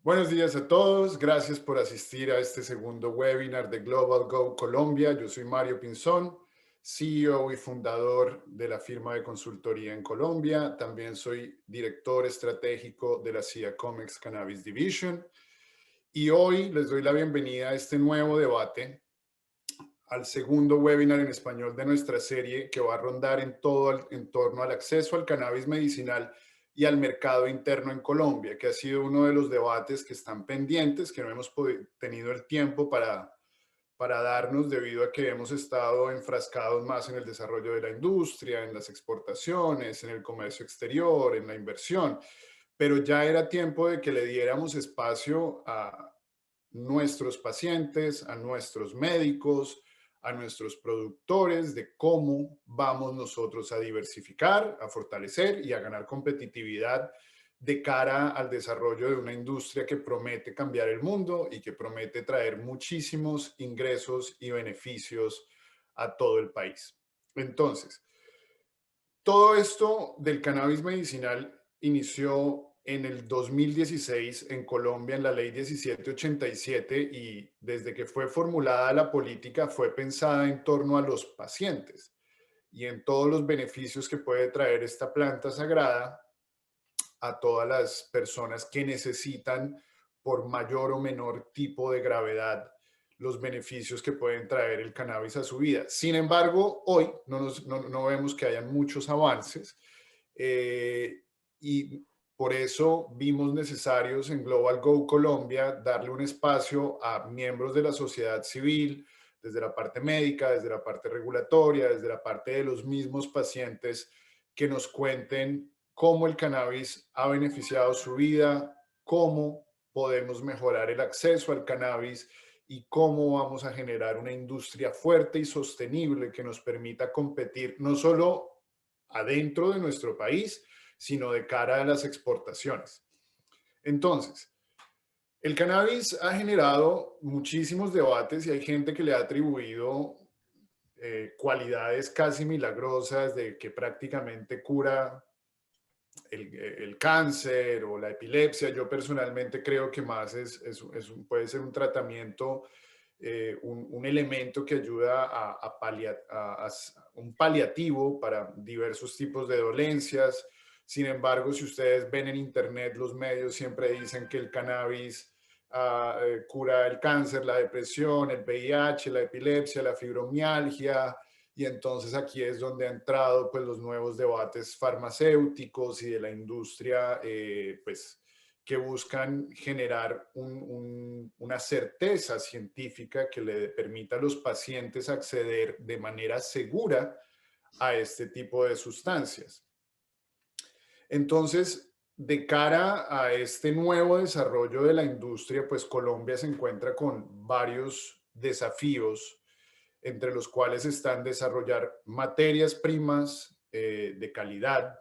Buenos días a todos, gracias por asistir a este segundo webinar de Global Go Colombia. Yo soy Mario Pinzón, CEO y fundador de la firma de consultoría en Colombia. También soy director estratégico de la CIA Comex Cannabis Division. Y hoy les doy la bienvenida a este nuevo debate, al segundo webinar en español de nuestra serie que va a rondar en torno al acceso al cannabis medicinal y al mercado interno en Colombia, que ha sido uno de los debates que están pendientes, que no hemos tenido el tiempo para darnos debido a que hemos estado enfrascados más en el desarrollo de la industria, en las exportaciones, en el comercio exterior, en la inversión, pero ya era tiempo de que le diéramos espacio a nuestros pacientes, a nuestros médicos, a nuestros productores de cómo vamos nosotros a diversificar, a fortalecer y a ganar competitividad de cara al desarrollo de una industria que promete cambiar el mundo y que promete traer muchísimos ingresos y beneficios a todo el país. Entonces, todo esto del cannabis medicinal inició en el 2016 en Colombia en la ley 1787 y desde que fue formulada la política fue pensada en torno a los pacientes y en todos los beneficios que puede traer esta planta sagrada a todas las personas que necesitan por mayor o menor tipo de gravedad los beneficios que pueden traer el cannabis a su vida. Sin embargo, hoy no vemos que hayan muchos avances y por eso vimos necesarios en Global Go Colombia darle un espacio a miembros de la sociedad civil, desde la parte médica, desde la parte regulatoria, desde la parte de los mismos pacientes, que nos cuenten cómo el cannabis ha beneficiado su vida, cómo podemos mejorar el acceso al cannabis y cómo vamos a generar una industria fuerte y sostenible que nos permita competir no solo adentro de nuestro país, sino de cara a las exportaciones. Entonces, el cannabis ha generado muchísimos debates y hay gente que le ha atribuido cualidades casi milagrosas de que prácticamente cura el cáncer o la epilepsia. Yo personalmente creo que más puede ser un tratamiento, un elemento que ayuda a un paliativo para diversos tipos de dolencias. Sin embargo, si ustedes ven en internet, los medios siempre dicen que el cannabis cura el cáncer, la depresión, el VIH, la epilepsia, la fibromialgia, y entonces aquí es donde han entrado pues los nuevos debates farmacéuticos y de la industria, pues que buscan generar una certeza científica que le permita a los pacientes acceder de manera segura a este tipo de sustancias. Entonces, de cara a este nuevo desarrollo de la industria, pues Colombia se encuentra con varios desafíos, entre los cuales están desarrollar materias primas de calidad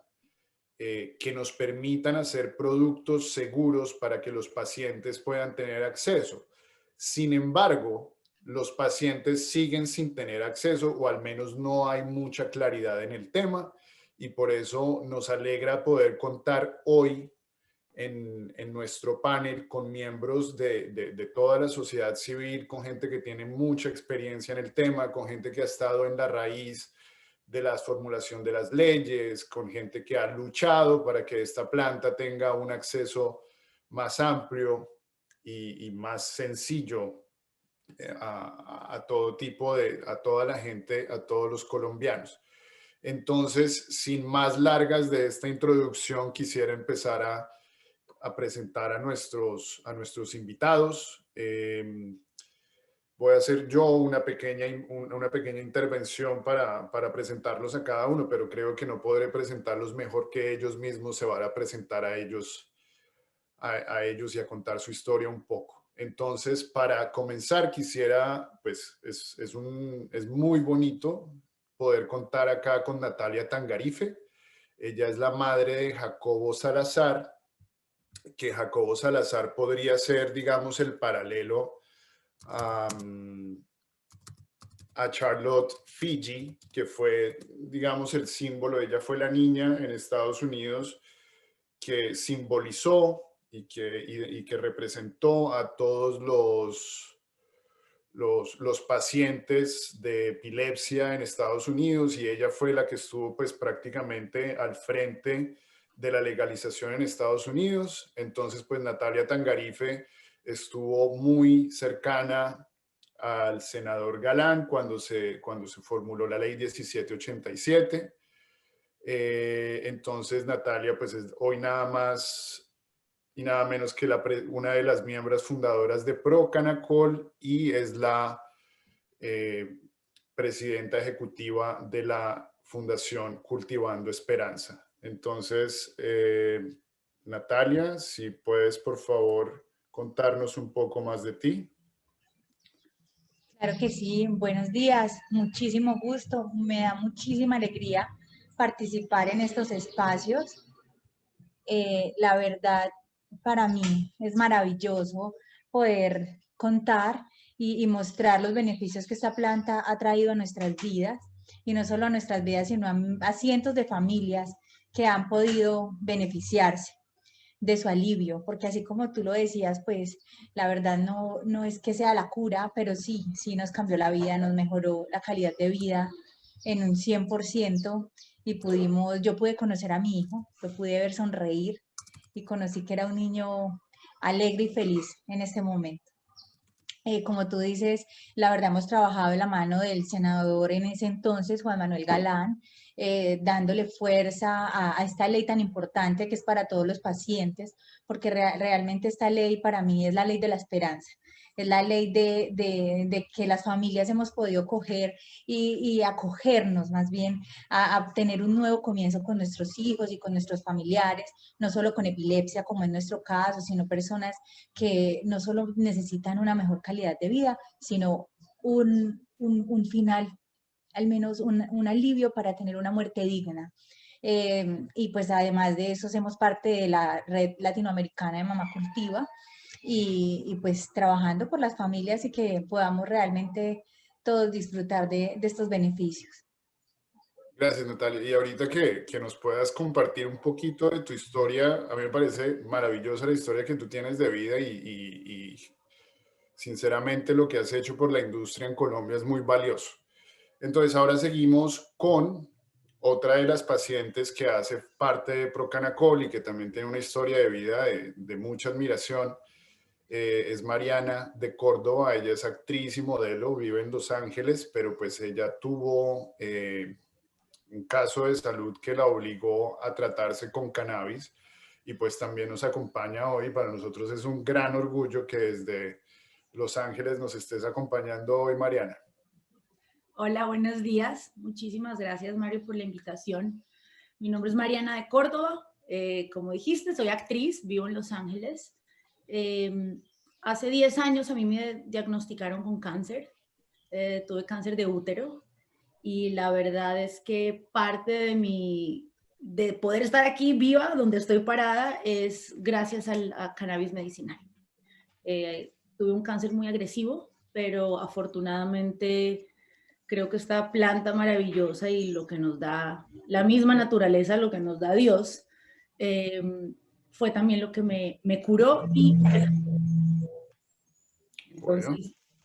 que nos permitan hacer productos seguros para que los pacientes puedan tener acceso. Sin embargo, los pacientes siguen sin tener acceso o al menos no hay mucha claridad en el tema y por eso nos alegra poder contar hoy en nuestro panel con miembros de toda la sociedad civil, con gente que tiene mucha experiencia en el tema, con gente que ha estado en la raíz de la formulación de las leyes, con gente que ha luchado para que esta planta tenga un acceso más amplio y más sencillo a todo tipo a toda la gente, a todos los colombianos. Entonces, sin más largas de esta introducción, quisiera empezar a presentar a nuestros invitados. Voy a hacer yo una pequeña intervención para presentarlos a cada uno, pero creo que no podré presentarlos mejor que ellos mismos se van a presentar a ellos y a contar su historia un poco. Entonces, para comenzar, quisiera, pues es muy bonito poder contar acá con Natalia Tangarife. Ella es la madre de Jacobo Salazar, que Jacobo Salazar podría ser, digamos, el paralelo a, a Charlotte Figi, que fue, digamos, el símbolo. Ella fue la niña en Estados Unidos que simbolizó y que representó a todos los pacientes de epilepsia en Estados Unidos, y ella fue la que estuvo pues prácticamente al frente de la legalización en Estados Unidos. Entonces pues Natalia Tangarife estuvo muy cercana al senador Galán cuando se formuló la ley 1787. Entonces Natalia pues es hoy nada más y nada menos que una de las miembros fundadoras de Procanacol, y es la presidenta ejecutiva de la Fundación Cultivando Esperanza. Entonces, Natalia, si puedes por favor contarnos un poco más de ti. Claro que sí, buenos días, muchísimo gusto, me da muchísima alegría participar en estos espacios. La verdad, para mí es maravilloso poder contar y mostrar los beneficios que esta planta ha traído a nuestras vidas, y no solo a nuestras vidas, sino a cientos de familias que han podido beneficiarse de su alivio, porque así como tú lo decías, pues la verdad no es que sea la cura, pero sí nos cambió la vida, nos mejoró la calidad de vida en un 100%, y yo pude conocer a mi hijo, lo pude ver sonreír y conocí que era un niño alegre y feliz en este momento. Como tú dices, la verdad hemos trabajado de la mano del senador en ese entonces, Juan Manuel Galán, dándole fuerza a esta ley tan importante que es para todos los pacientes, porque realmente esta ley para mí es la ley de la esperanza, es la ley de que las familias hemos podido coger y acogernos más bien a tener un nuevo comienzo con nuestros hijos y con nuestros familiares, no solo con epilepsia como en nuestro caso, sino personas que no solo necesitan una mejor calidad de vida, sino un final, al menos un alivio para tener una muerte digna. Y pues además de eso, hacemos parte de la red latinoamericana de Mamá Cultiva, y pues trabajando por las familias y que podamos realmente todos disfrutar de estos beneficios. Gracias, Natalia. Y ahorita que nos puedas compartir un poquito de tu historia, a mí me parece maravillosa la historia que tú tienes de vida, y sinceramente lo que has hecho por la industria en Colombia es muy valioso. Entonces ahora seguimos con otra de las pacientes que hace parte de Procanacol y que también tiene una historia de vida de mucha admiración. Es Mariana de Córdoba. Ella es actriz y modelo, vive en Los Ángeles, pero pues ella tuvo un caso de salud que la obligó a tratarse con cannabis, y pues también nos acompaña hoy. Para nosotros es un gran orgullo que desde Los Ángeles nos estés acompañando hoy, Mariana. Hola, buenos días. Muchísimas gracias, Mario, por la invitación. Mi nombre es Mariana de Córdoba. Como dijiste, soy actriz, vivo en Los Ángeles. Hace 10 años a mí me diagnosticaron con cáncer. Tuve cáncer de útero, y la verdad es que parte de poder estar aquí viva, donde estoy parada, es gracias a cannabis medicinal. Tuve un cáncer muy agresivo, pero afortunadamente creo que esta planta maravillosa y lo que nos da la misma naturaleza, lo que nos da Dios, fue también lo que me curó. Y entonces, Bueno.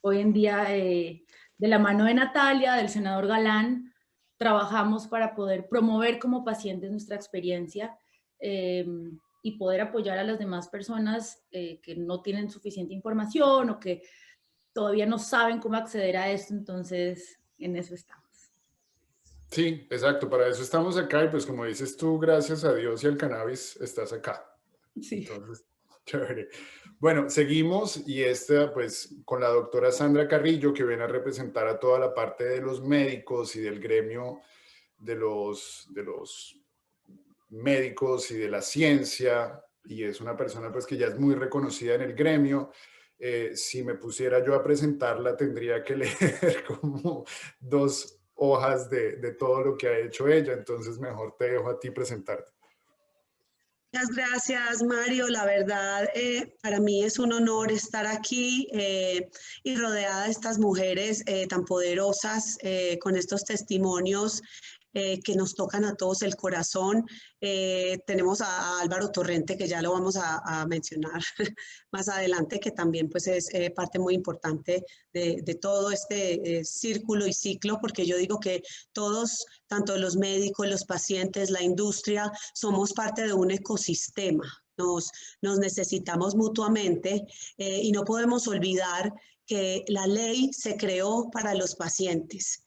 hoy en día, de la mano de Natalia, del senador Galán, trabajamos para poder promover como pacientes nuestra experiencia, y poder apoyar a las demás personas que no tienen suficiente información o que todavía no saben cómo acceder a esto. Entonces, en eso estamos. Sí, exacto, para eso estamos acá, y pues como dices tú, gracias a Dios y al cannabis estás acá. Sí. Entonces, chévere. Bueno, seguimos, y esta pues con la doctora Sandra Carrillo, que viene a representar a toda la parte de los médicos y del gremio de los médicos y de la ciencia, y es una persona pues que ya es muy reconocida en el gremio. Si me pusiera yo a presentarla, tendría que leer como 2 hojas de todo lo que ha hecho ella, entonces mejor te dejo a ti presentarte. Muchas gracias, Mario. La verdad, para mí es un honor estar aquí y rodeada de estas mujeres tan poderosas, con estos testimonios que nos tocan a todos el corazón. Tenemos a Álvaro Torrente, que ya lo vamos a mencionar más adelante, que también pues es parte muy importante de todo este círculo y ciclo, porque yo digo que todos, tanto los médicos, los pacientes, la industria, somos parte de un ecosistema. Nos necesitamos mutuamente y no podemos olvidar que la ley se creó para los pacientes.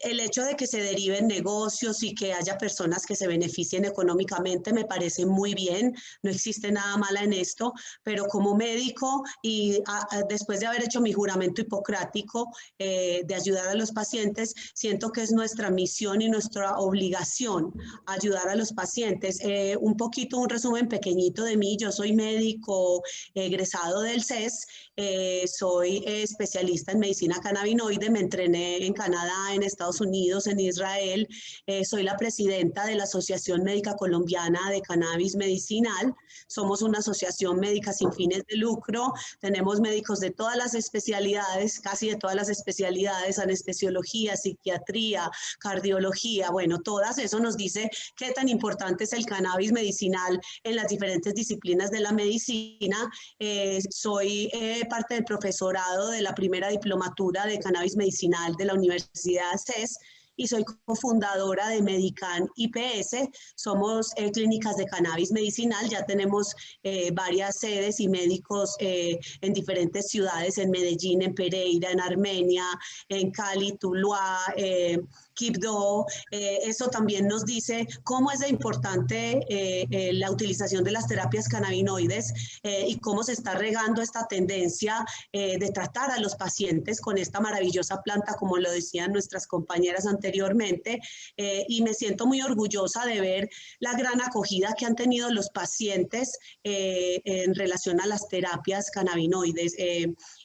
El hecho de que se deriven negocios y que haya personas que se beneficien económicamente me parece muy bien, no existe nada malo en esto, pero como médico y después de haber hecho mi juramento hipocrático de ayudar a los pacientes, siento que es nuestra misión y nuestra obligación ayudar a los pacientes. Un poquito, un resumen pequeñito de mí: yo soy médico egresado del CES, soy especialista en medicina cannabinoide, me entrené en Canadá, en Estados Unidos, en Israel. Soy la presidenta de la Asociación Médica Colombiana de Cannabis Medicinal. Somos una asociación médica sin fines de lucro. Tenemos médicos de todas las especialidades, casi de todas las especialidades: anestesiología, psiquiatría, cardiología, bueno, todas. Eso nos dice qué tan importante es el cannabis medicinal en las diferentes disciplinas de la medicina. Soy parte del profesorado de la primera diplomatura de cannabis medicinal de la Universidad CES y soy cofundadora de Medican IPS. Somos clínicas de cannabis medicinal, ya tenemos varias sedes y médicos en diferentes ciudades: en Medellín, en Pereira, en Armenia, en Cali, Tuluá, Quibdó. Eso también nos dice cómo es de importante la utilización de las terapias cannabinoides y cómo se está regando esta tendencia de tratar a los pacientes con esta maravillosa planta, como lo decían nuestras compañeras anteriormente, y me siento muy orgullosa de ver la gran acogida que han tenido los pacientes en relación a las terapias cannabinoides.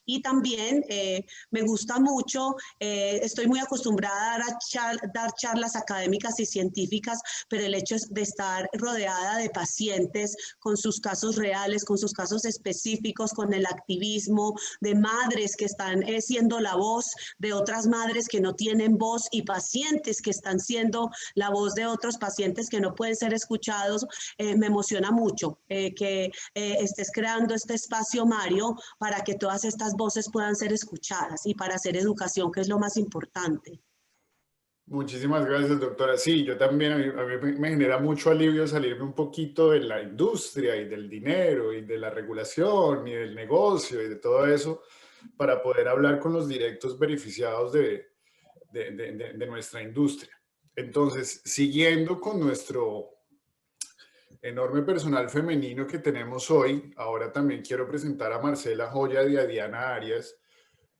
Y también me gusta mucho, estoy muy acostumbrada a dar charlas académicas y científicas, pero el hecho de estar rodeada de pacientes con sus casos reales, con sus casos específicos, con el activismo de madres que están siendo la voz de otras madres que no tienen voz, y pacientes que están siendo la voz de otros pacientes que no pueden ser escuchados, me emociona mucho que estés creando este espacio, Mario, para que todas estas voces puedan ser escuchadas y para hacer educación, que es lo más importante. Muchísimas gracias, doctora. Sí, yo también, a mí me genera mucho alivio salirme un poquito de la industria y del dinero y de la regulación y del negocio y de todo eso, para poder hablar con los directos beneficiados de nuestra industria. Entonces, siguiendo con nuestro enorme personal femenino que tenemos hoy, ahora también quiero presentar a Marcela Joya y a Diana Arias,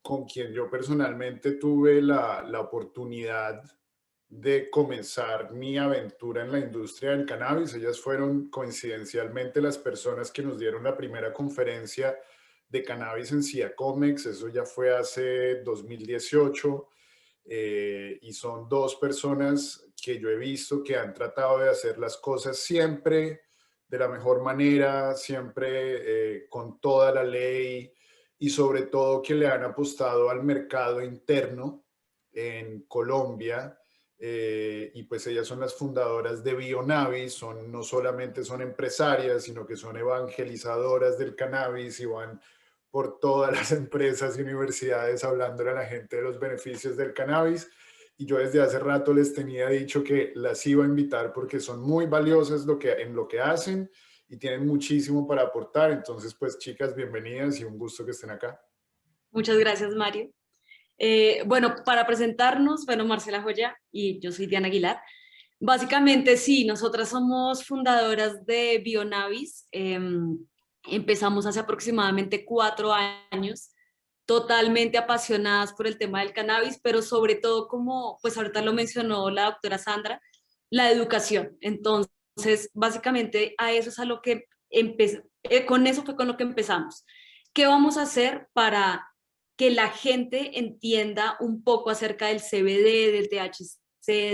con quien yo personalmente tuve la oportunidad de comenzar mi aventura en la industria del cannabis. Ellas fueron coincidencialmente las personas que nos dieron la primera conferencia de cannabis en CIACOMEX. Eso ya fue hace 2018. Y son dos personas que yo he visto que han tratado de hacer las cosas siempre de la mejor manera, siempre con toda la ley, y sobre todo que le han apostado al mercado interno en Colombia. Y pues ellas son las fundadoras de Bionavis. No solamente son empresarias, sino que son evangelizadoras del cannabis y van por todas las empresas y universidades hablándole a la gente de los beneficios del cannabis. Y yo desde hace rato les tenía dicho que las iba a invitar porque son muy valiosas en lo que hacen y tienen muchísimo para aportar. Entonces, pues, chicas, bienvenidas y un gusto que estén acá. Muchas gracias, Mario. Bueno, para presentarnos, bueno, Marcela Joya y yo soy Diana Aguilar. Básicamente, sí, nosotras somos fundadoras de Bionavis. Empezamos hace aproximadamente 4 años, totalmente apasionadas por el tema del cannabis, pero sobre todo, como pues ahorita lo mencionó la doctora Sandra, la educación. Entonces, básicamente a eso es a lo que con eso fue con lo que empezamos. ¿Qué vamos a hacer para que la gente entienda un poco acerca del CBD, del THC,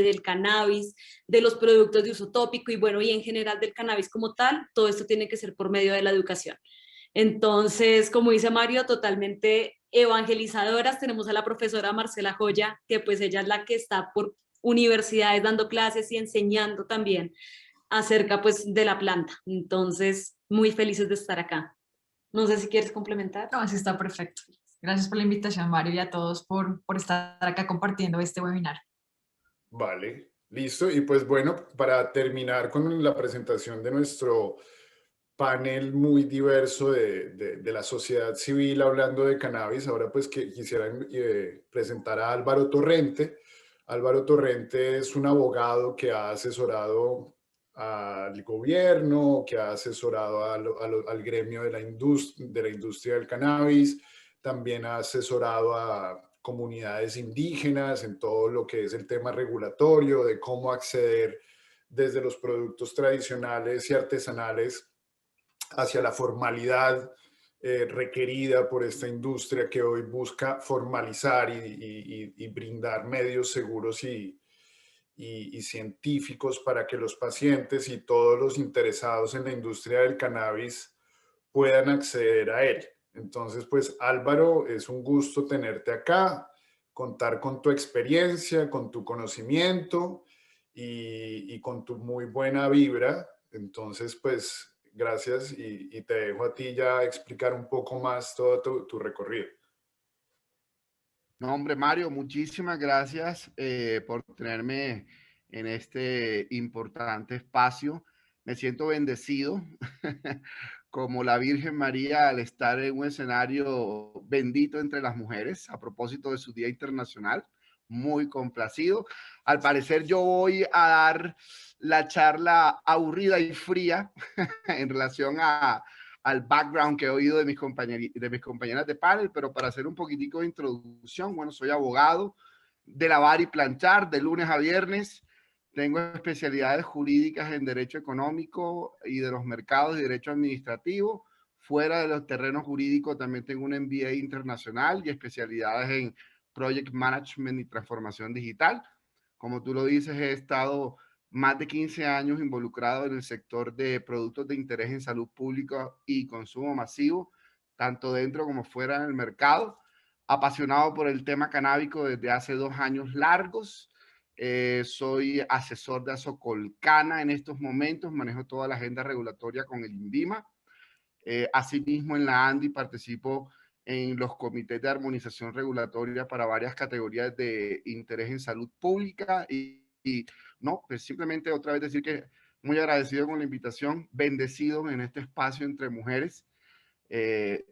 del cannabis, de los productos de uso tópico y bueno, y en general del cannabis como tal? Todo esto tiene que ser por medio de la educación. Entonces, como dice Mario, totalmente evangelizadoras. Tenemos a la profesora Marcela Joya, que pues ella es la que está por universidades dando clases y enseñando también acerca pues de la planta. Entonces, muy felices de estar acá. No sé si quieres complementar. No, así está perfecto. Gracias por la invitación, Mario, y a todos por estar acá compartiendo este webinar. Vale, listo. Y pues bueno, para terminar con la presentación de nuestro panel muy diverso de la sociedad civil hablando de cannabis, ahora pues que quisiera presentar a Álvaro Torrente. Álvaro Torrente es un abogado que ha asesorado al gobierno, que ha asesorado al gremio de la industria del cannabis, también ha asesorado a comunidades indígenas en todo lo que es el tema regulatorio, de cómo acceder desde los productos tradicionales y artesanales hacia la formalidad requerida por esta industria que hoy busca formalizar y brindar medios seguros y científicos para que los pacientes y todos los interesados en la industria del cannabis puedan acceder a él. Entonces, pues Álvaro, es un gusto tenerte acá, contar con tu experiencia, con tu conocimiento y con tu muy buena vibra. Entonces, pues gracias y te dejo a ti ya explicar un poco más todo tu recorrido. No, hombre, Mario, muchísimas gracias por tenerme en este importante espacio. Me siento bendecido como la Virgen María al estar en un escenario bendito entre las mujeres a propósito de su Día Internacional. Muy complacido. Al parecer yo voy a dar la charla aburrida y fría en relación al background que he oído de mis compañeras de panel, pero para hacer un poquitico de introducción, bueno, soy abogado de lavar y planchar de lunes a viernes. Tengo especialidades jurídicas en derecho económico y de los mercados y derecho administrativo. Fuera de los terrenos jurídicos también tengo un MBA internacional y especialidades en Project Management y transformación digital. Como tú lo dices, he estado más de 15 años involucrado en el sector de productos de interés en salud pública y consumo masivo, tanto dentro como fuera del mercado. Apasionado por el tema canábico desde hace 2 años largos. Soy asesor de Azocolcana en estos momentos, manejo toda la agenda regulatoria con el INVIMA. Asimismo, en la ANDI participo en los comités de armonización regulatoria para varias categorías de interés en salud pública y no, pues simplemente otra vez decir que muy agradecido con la invitación, bendecido en este espacio entre mujeres.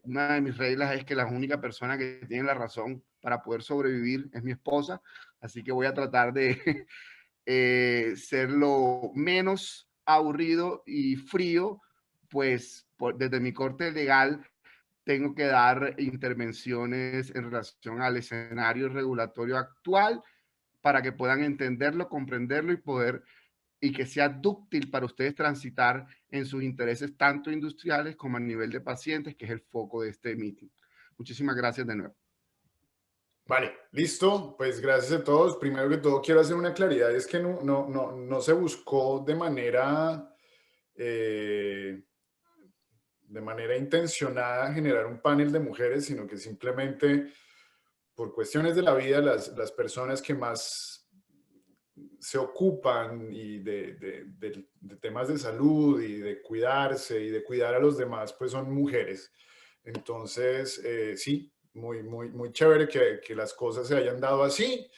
Una de mis reglas es que la única persona que tiene la razón para poder sobrevivir es mi esposa, así que voy a tratar de ser lo menos aburrido y frío, pues desde mi corte legal tengo que dar intervenciones en relación al escenario regulatorio actual para que puedan entenderlo, comprenderlo y que sea dúctil para ustedes transitar en sus intereses tanto industriales como a nivel de pacientes, que es el foco de este meeting. Muchísimas gracias de nuevo. Vale, listo. Pues gracias a todos. Primero que todo quiero hacer una claridad, es que no se buscó de manera intencionada generar un panel de mujeres, sino que simplemente por cuestiones de la vida, las personas que más se ocupan y de temas de salud y de cuidarse y de cuidar a los demás, pues son mujeres. Entonces, sí, muy chévere que las cosas se hayan dado así.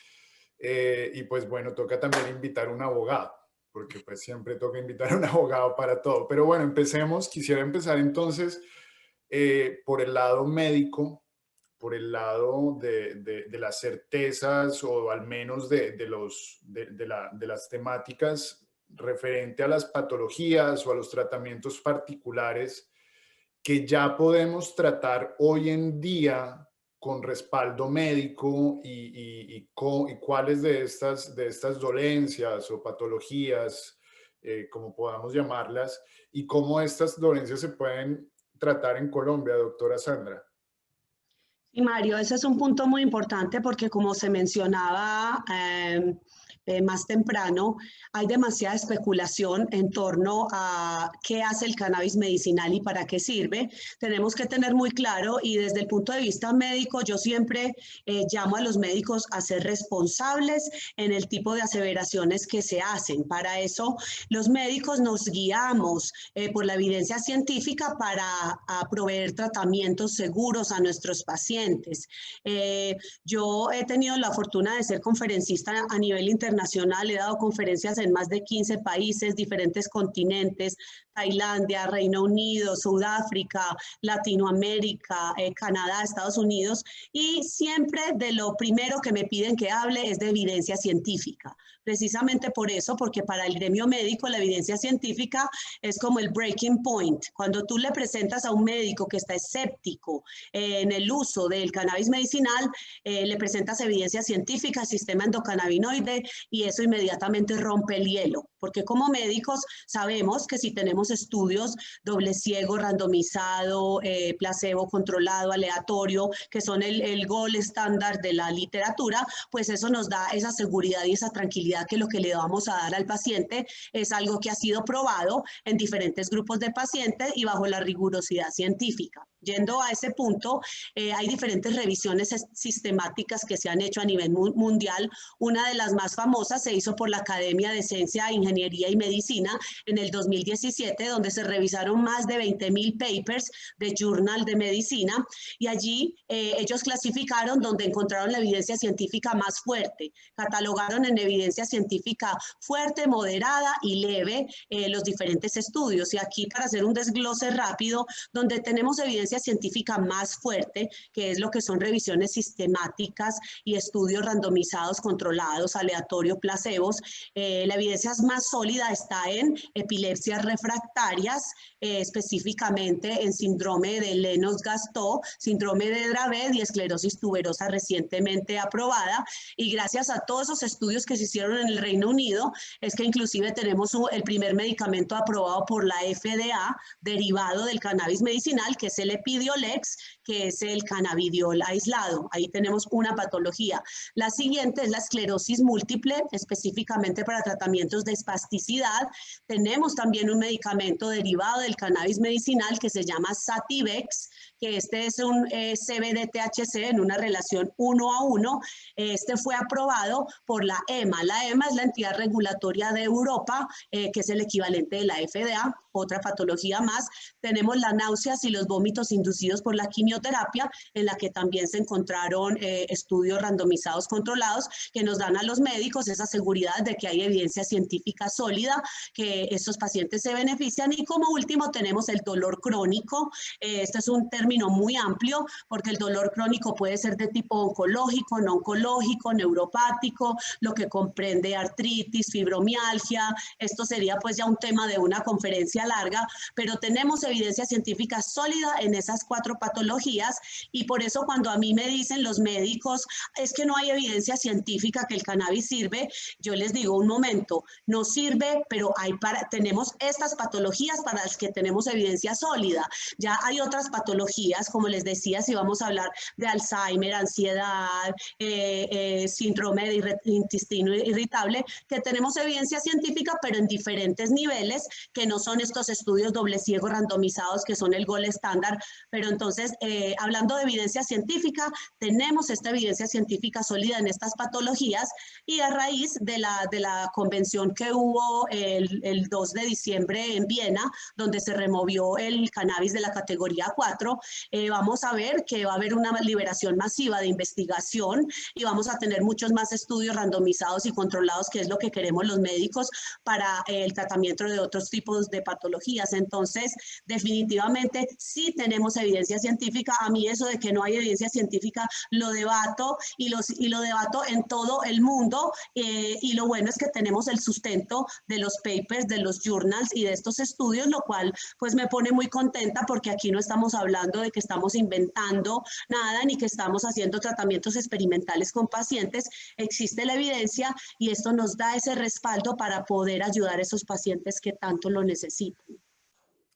Y pues bueno, toca también invitar a un abogado, porque pues siempre toca invitar a un abogado para todo. Pero bueno, empecemos. Quisiera empezar entonces por el lado médico, por el lado de las certezas o al menos de las temáticas referente a las patologías o a los tratamientos particulares que ya podemos tratar hoy en día con respaldo médico y cuáles de estas dolencias o patologías, como podamos llamarlas, y cómo estas dolencias se pueden tratar en Colombia, doctora Sandra. Y Mario, ese es un punto muy importante porque como se mencionaba, más temprano, hay demasiada especulación en torno a qué hace el cannabis medicinal y para qué sirve. Tenemos que tener muy claro, y desde el punto de vista médico, yo siempre llamo a los médicos a ser responsables en el tipo de aseveraciones que se hacen. Para eso, los médicos nos guiamos por la evidencia científica para proveer tratamientos seguros a nuestros pacientes. Yo he tenido la fortuna de ser conferencista a nivel internacional, he dado conferencias en más de 15 países, diferentes continentes, Tailandia, Reino Unido, Sudáfrica, Latinoamérica, Canadá, Estados Unidos, y siempre de lo primero que me piden que hable es de evidencia científica. Precisamente por eso, porque para el gremio médico la evidencia científica es como el breaking point. Cuando tú le presentas a un médico que está escéptico en el uso del cannabis medicinal, le presentas evidencia científica, sistema endocannabinoide, y eso inmediatamente rompe el hielo. Porque como médicos sabemos que si tenemos estudios doble ciego, randomizado, placebo controlado, aleatorio, que son el gold estándar de la literatura, pues eso nos da esa seguridad y esa tranquilidad que lo que le vamos a dar al paciente es algo que ha sido probado en diferentes grupos de pacientes y bajo la rigurosidad científica. Yendo a ese punto, hay diferentes revisiones sistemáticas que se han hecho a nivel mundial. Una de las más famosas se hizo por la Academia de Ciencia, Ingeniería y Medicina en el 2017, donde se revisaron más de 20.000 papers de Journal de Medicina, y allí ellos clasificaron donde encontraron la evidencia científica más fuerte. Catalogaron en evidencia científica fuerte, moderada y leve los diferentes estudios. Y aquí, para hacer un desglose rápido, donde tenemos evidencia científica más fuerte, que es lo que son revisiones sistemáticas y estudios randomizados, controlados, aleatorio, placebos. La evidencia más sólida está en epilepsias refractarias, específicamente en síndrome de Lennox-Gastaut, síndrome de Dravet y esclerosis tuberosa recientemente aprobada. Y gracias a todos esos estudios que se hicieron en el Reino Unido, es que inclusive tenemos el primer medicamento aprobado por la FDA derivado del cannabis medicinal, que es el Epidiolex, que es el cannabidiol aislado. Ahí tenemos una patología. La siguiente es la esclerosis múltiple, específicamente para tratamientos de espasticidad. Tenemos también un medicamento derivado del cannabis medicinal que se llama Sativex, que este es un CBD-THC en una relación 1 a 1. Este fue aprobado por la EMA. La EMA es la entidad regulatoria de Europa, que es el equivalente de la FDA. Otra patología más. Tenemos las náuseas y los vómitos inducidos por la quimioterapia, en la que también se encontraron estudios randomizados controlados que nos dan a los médicos esa seguridad de que hay evidencia científica sólida, que estos pacientes se benefician. Y como último tenemos el dolor crónico. Este es un término muy amplio porque el dolor crónico puede ser de tipo oncológico, no oncológico, neuropático, lo que comprende artritis, fibromialgia. Esto sería pues ya un tema de una conferencia larga, pero tenemos evidencia científica sólida en esas 4 patologías, y por eso cuando a mí me dicen los médicos es que no hay evidencia científica que el cannabis sirve, yo les digo un momento, no sirve, pero tenemos estas patologías para las que tenemos evidencia sólida. Ya hay otras patologías, como les decía, si vamos a hablar de Alzheimer, ansiedad, síndrome de intestino irritable, que tenemos evidencia científica, pero en diferentes niveles, que no son estos estudios doble ciego randomizados que son el gold estándar. Pero entonces, hablando de evidencia científica, tenemos esta evidencia científica sólida en estas patologías, y a raíz de la convención que hubo el 2 de diciembre en Viena, donde se removió el cannabis de la categoría 4, vamos a ver que va a haber una liberación masiva de investigación y vamos a tener muchos más estudios randomizados y controlados, que es lo que queremos los médicos para el tratamiento de otros tipos de patologías. Entonces, definitivamente sí tenemos evidencia científica. A mí eso de que no hay evidencia científica lo debato y lo debato en todo el mundo, y lo bueno es que tenemos el sustento de los papers, de los journals y de estos estudios, lo cual pues me pone muy contenta, porque aquí no estamos hablando de que estamos inventando nada ni que estamos haciendo tratamientos experimentales con pacientes. Existe la evidencia y esto nos da ese respaldo para poder ayudar a esos pacientes que tanto lo necesitan.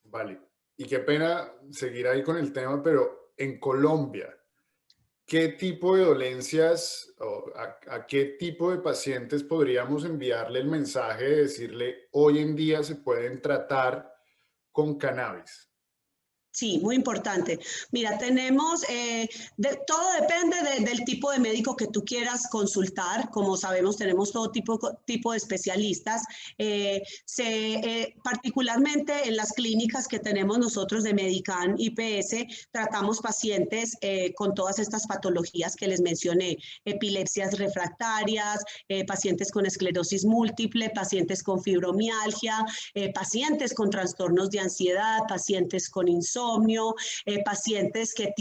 Vale. Y qué pena seguir ahí con el tema, pero en Colombia, ¿qué tipo de dolencias o a qué tipo de pacientes podríamos enviarle el mensaje de decirle hoy en día se pueden tratar con cannabis? Sí, muy importante. Mira, tenemos, todo depende del tipo de médico que tú quieras consultar. Como sabemos, tenemos todo tipo de especialistas. Particularmente en las clínicas que tenemos nosotros de Medican IPS, tratamos pacientes con todas estas patologías que les mencioné, epilepsias refractarias, pacientes con esclerosis múltiple, pacientes con fibromialgia, pacientes con trastornos de ansiedad, pacientes con insomnio, pacientes que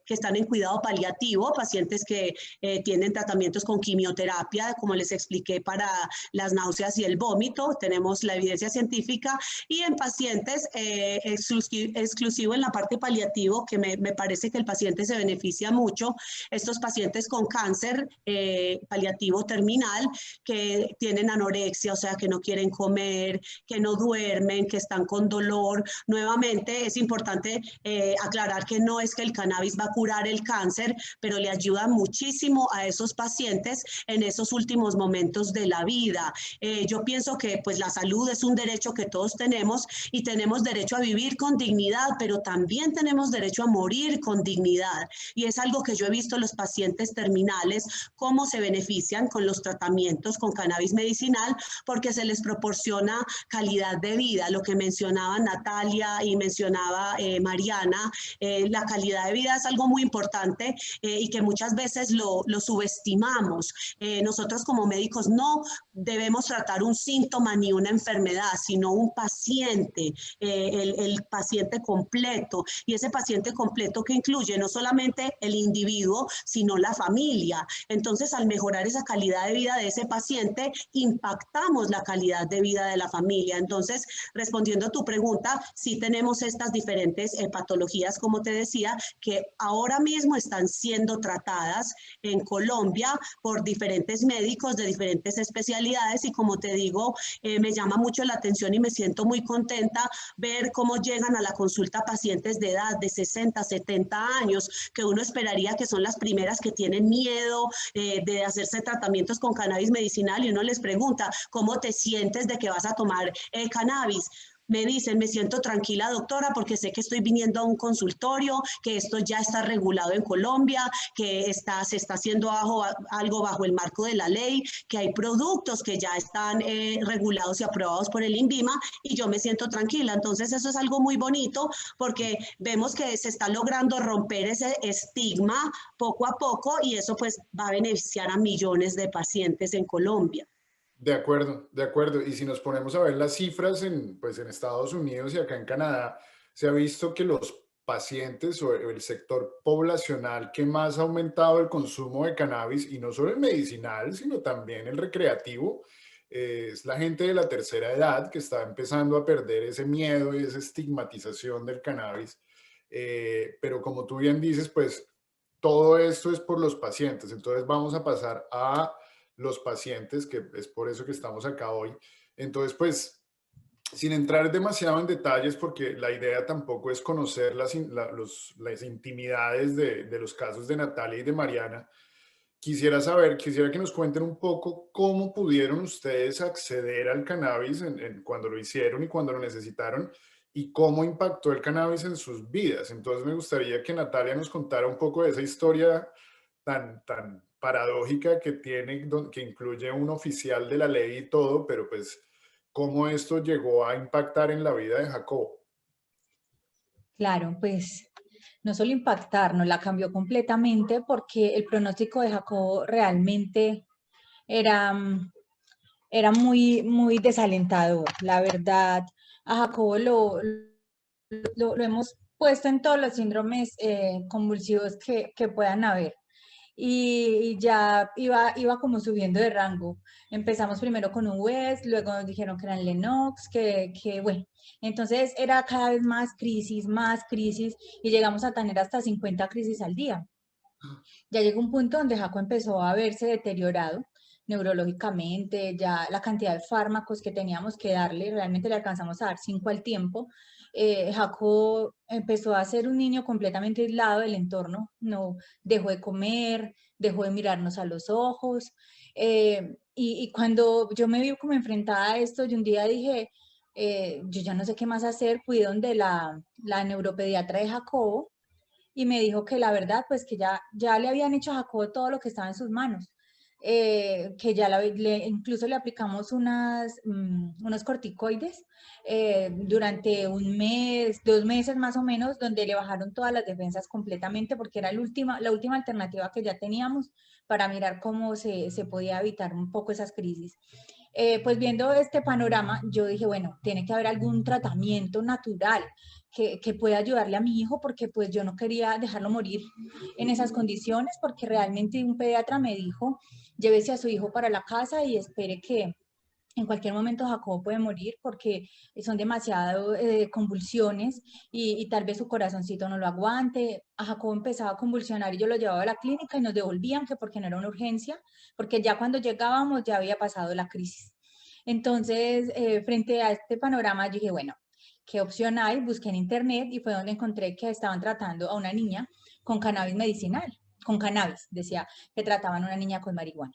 están en cuidado paliativo, pacientes que tienen tratamientos con quimioterapia, como les expliqué, para las náuseas y el vómito. Tenemos la evidencia científica, y en pacientes exclusivo en la parte paliativo, que me parece que el paciente se beneficia mucho, estos pacientes con cáncer paliativo terminal, que tienen anorexia, o sea, que no quieren comer, que no duermen, que están con dolor. Nuevamente, es importante aclarar que no es que el cannabis va a curar el cáncer, pero le ayuda muchísimo a esos pacientes en esos últimos momentos de la vida. Yo pienso que pues la salud es un derecho que todos tenemos, y tenemos derecho a vivir con dignidad, pero también tenemos derecho a morir con dignidad. Y es algo que yo he visto en los pacientes terminales, cómo se benefician con los tratamientos con cannabis medicinal, porque se les proporciona calidad de vida. Lo que mencionaba Natalia y mencionaba Mariana, la calidad de vida es algo muy importante, y que muchas veces lo subestimamos. Nosotros como médicos no debemos tratar un síntoma ni una enfermedad, sino un paciente, el paciente completo, y ese paciente completo que incluye no solamente el individuo, sino la familia. Entonces, al mejorar esa calidad de vida de ese paciente, impactamos la calidad de vida de la familia. Entonces, respondiendo a tu pregunta, sí tenemos estas diferentes patologías, como te decía, que ahora mismo están siendo tratadas en Colombia por diferentes médicos de diferentes especialidades, y como te digo, me llama mucho la atención y me siento muy contenta ver cómo llegan a la consulta pacientes de edad de 60, 70 años, que uno esperaría que son las primeras que tienen miedo de hacerse tratamientos con cannabis medicinal, y uno les pregunta, ¿cómo te sientes de que vas a tomar cannabis? Me dicen, me siento tranquila, doctora, porque sé que estoy viniendo a un consultorio, que esto ya está regulado en Colombia, que se está haciendo algo bajo el marco de la ley, que hay productos que ya están regulados y aprobados por el INVIMA, y yo me siento tranquila. Entonces eso es algo muy bonito, porque vemos que se está logrando romper ese estigma poco a poco, y eso pues va a beneficiar a millones de pacientes en Colombia. De acuerdo, de acuerdo. Y si nos ponemos a ver las cifras pues en Estados Unidos y acá en Canadá, se ha visto que los pacientes o el sector poblacional que más ha aumentado el consumo de cannabis, y no solo el medicinal, sino también el recreativo, es la gente de la tercera edad, que está empezando a perder ese miedo y esa estigmatización del cannabis. Pero como tú bien dices, pues todo esto es por los pacientes. Entonces vamos a pasar a los pacientes, que es por eso que estamos acá hoy. Entonces, pues, sin entrar demasiado en detalles, porque la idea tampoco es conocer las intimidades de los casos de Natalia y de Mariana, quisiera que nos cuenten un poco cómo pudieron ustedes acceder al cannabis cuando lo hicieron y cuando lo necesitaron, y cómo impactó el cannabis en sus vidas. Entonces me gustaría que Natalia nos contara un poco de esa historia tan paradójica que tiene, que incluye un oficial de la ley y todo, pero pues cómo esto llegó a impactar en la vida de Jacobo. Claro, pues no solo impactar, nos la cambió completamente, porque el pronóstico de Jacobo realmente era, era muy, muy desalentador. La verdad, a Jacobo lo hemos puesto en todos los síndromes convulsivos que puedan haber. Y ya iba como subiendo de rango. Empezamos primero con un West, luego nos dijeron que eran Lennox, que bueno, entonces era cada vez más crisis, y llegamos a tener hasta 50 crisis al día. Ya llegó un punto donde Jaco empezó a verse deteriorado, neurológicamente, ya la cantidad de fármacos que teníamos que darle, realmente le alcanzamos a dar 5 al tiempo. Jacob empezó a ser un niño completamente aislado del entorno, no dejó de comer, dejó de mirarnos a los ojos. Y cuando yo me vi como enfrentada a esto, yo un día dije, yo ya no sé qué más hacer, fui donde la neuropediatra de Jacobo y me dijo que la verdad, pues que ya le habían hecho a Jacobo todo lo que estaba en sus manos, que ya incluso le aplicamos unos corticoides durante un mes, 2 meses más o menos, donde le bajaron todas las defensas completamente, porque era la última alternativa que ya teníamos para mirar cómo se podía evitar un poco esas crisis. Pues viendo este panorama, yo dije, bueno, tiene que haber algún tratamiento natural que pueda ayudarle a mi hijo, porque pues yo no quería dejarlo morir en esas condiciones, porque realmente un pediatra me dijo, llévese a su hijo para la casa y espere que en cualquier momento Jacobo puede morir porque son demasiadas convulsiones y tal vez su corazoncito no lo aguante. A Jacobo empezaba a convulsionar y yo lo llevaba a la clínica y nos devolvían, que porque no era una urgencia, porque ya cuando llegábamos ya había pasado la crisis. Entonces, frente a este panorama, yo dije, bueno, ¿qué opción hay? Busqué en internet y fue donde encontré que estaban tratando a una niña con cannabis medicinal, con cannabis, decía que trataban a una niña con marihuana.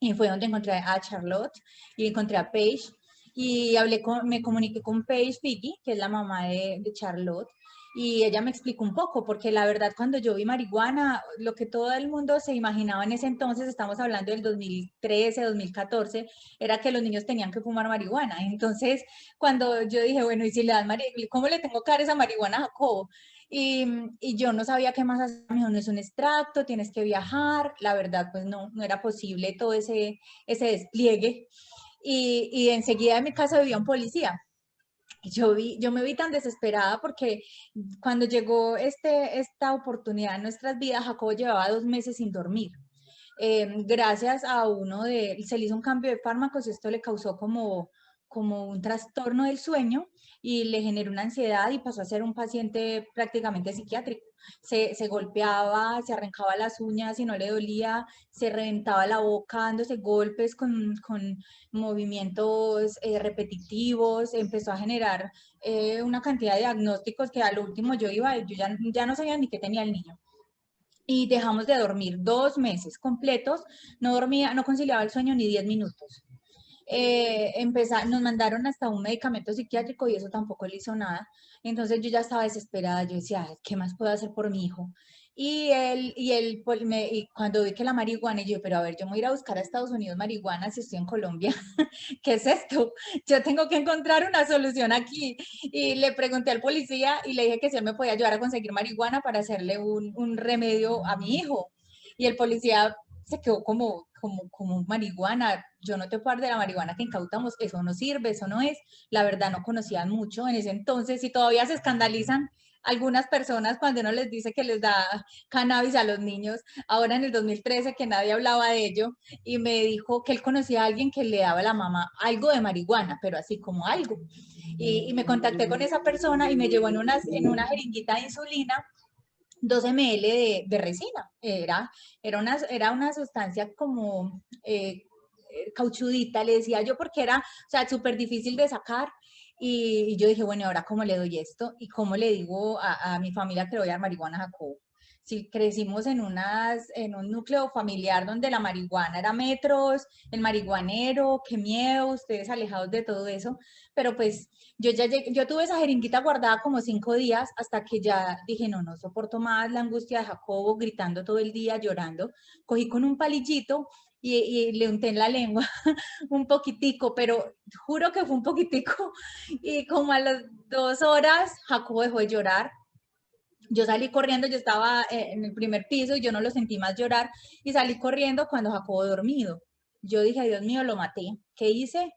Y fue donde encontré a Charlotte y encontré a Paige y me comuniqué con Paige Figgy, que es la mamá de Charlotte, y ella me explicó un poco, porque la verdad cuando yo vi marihuana, lo que todo el mundo se imaginaba en ese entonces, estamos hablando del 2013, 2014, era que los niños tenían que fumar marihuana. Entonces, cuando yo dije, bueno, ¿y si le dan marihuana, cómo le tengo que dar esa marihuana a Jacobo? Y yo no sabía qué más hacer, me dijo, no es un extracto, tienes que viajar, la verdad pues no era posible todo ese despliegue, y enseguida en mi casa vivía un policía. Yo me vi tan desesperada porque cuando llegó esta oportunidad en nuestras vidas, Jacobo llevaba 2 meses sin dormir. Gracias a se le hizo un cambio de fármacos y esto le causó como un trastorno del sueño y le generó una ansiedad y pasó a ser un paciente prácticamente psiquiátrico. Se golpeaba, se arrancaba las uñas y no le dolía, se reventaba la boca dándose golpes con movimientos repetitivos, empezó a generar una cantidad de diagnósticos que al último yo ya no sabía ni qué tenía el niño. Y dejamos de dormir 2 meses completos, no dormía, no conciliaba el sueño ni 10 minutos. Nos mandaron hasta un medicamento psiquiátrico y eso tampoco le hizo nada. Entonces yo ya estaba desesperada, yo decía, ¿qué más puedo hacer por mi hijo? Y cuando vi que la marihuana, y yo, pero a ver, yo me voy a ir a buscar a Estados Unidos marihuana si estoy en Colombia. ¿Qué es esto? Yo tengo que encontrar una solución aquí. Y le pregunté al policía y le dije que si él me podía ayudar a conseguir marihuana para hacerle un remedio a mi hijo. Y el policía se quedó como marihuana, yo no te puedo hablar de la marihuana que incautamos, eso no sirve, eso no es. La verdad no conocían mucho en ese entonces y todavía se escandalizan algunas personas cuando uno les dice que les da cannabis a los niños. Ahora en el 2013 que nadie hablaba de ello y me dijo que él conocía a alguien que le daba a la mamá algo de marihuana, pero así como algo. Y me contacté con esa persona y me llevó en una jeringuita de insulina 2 ml de resina. Era una sustancia como cauchudita, le decía yo, porque era, o sea, súper difícil de sacar. Y yo dije, bueno, ¿ahora cómo le doy esto? ¿Y cómo le digo a mi familia que le voy a dar marihuana a Jacobo? Si crecimos en un núcleo familiar donde la marihuana era metros, el marihuanero, qué miedo, ustedes alejados de todo eso, pero pues yo tuve esa jeringuita guardada como 5 días hasta que ya dije, no soporto más la angustia de Jacobo gritando todo el día, llorando. Cogí con un palillito y le unté en la lengua un poquitico, pero juro que fue un poquitico. Y como a las 2 horas, Jacobo dejó de llorar. Yo salí corriendo, yo estaba en el primer piso y yo no lo sentí más llorar y salí corriendo cuando Jacobo dormido. Yo dije, Dios mío, lo maté. ¿Qué hice?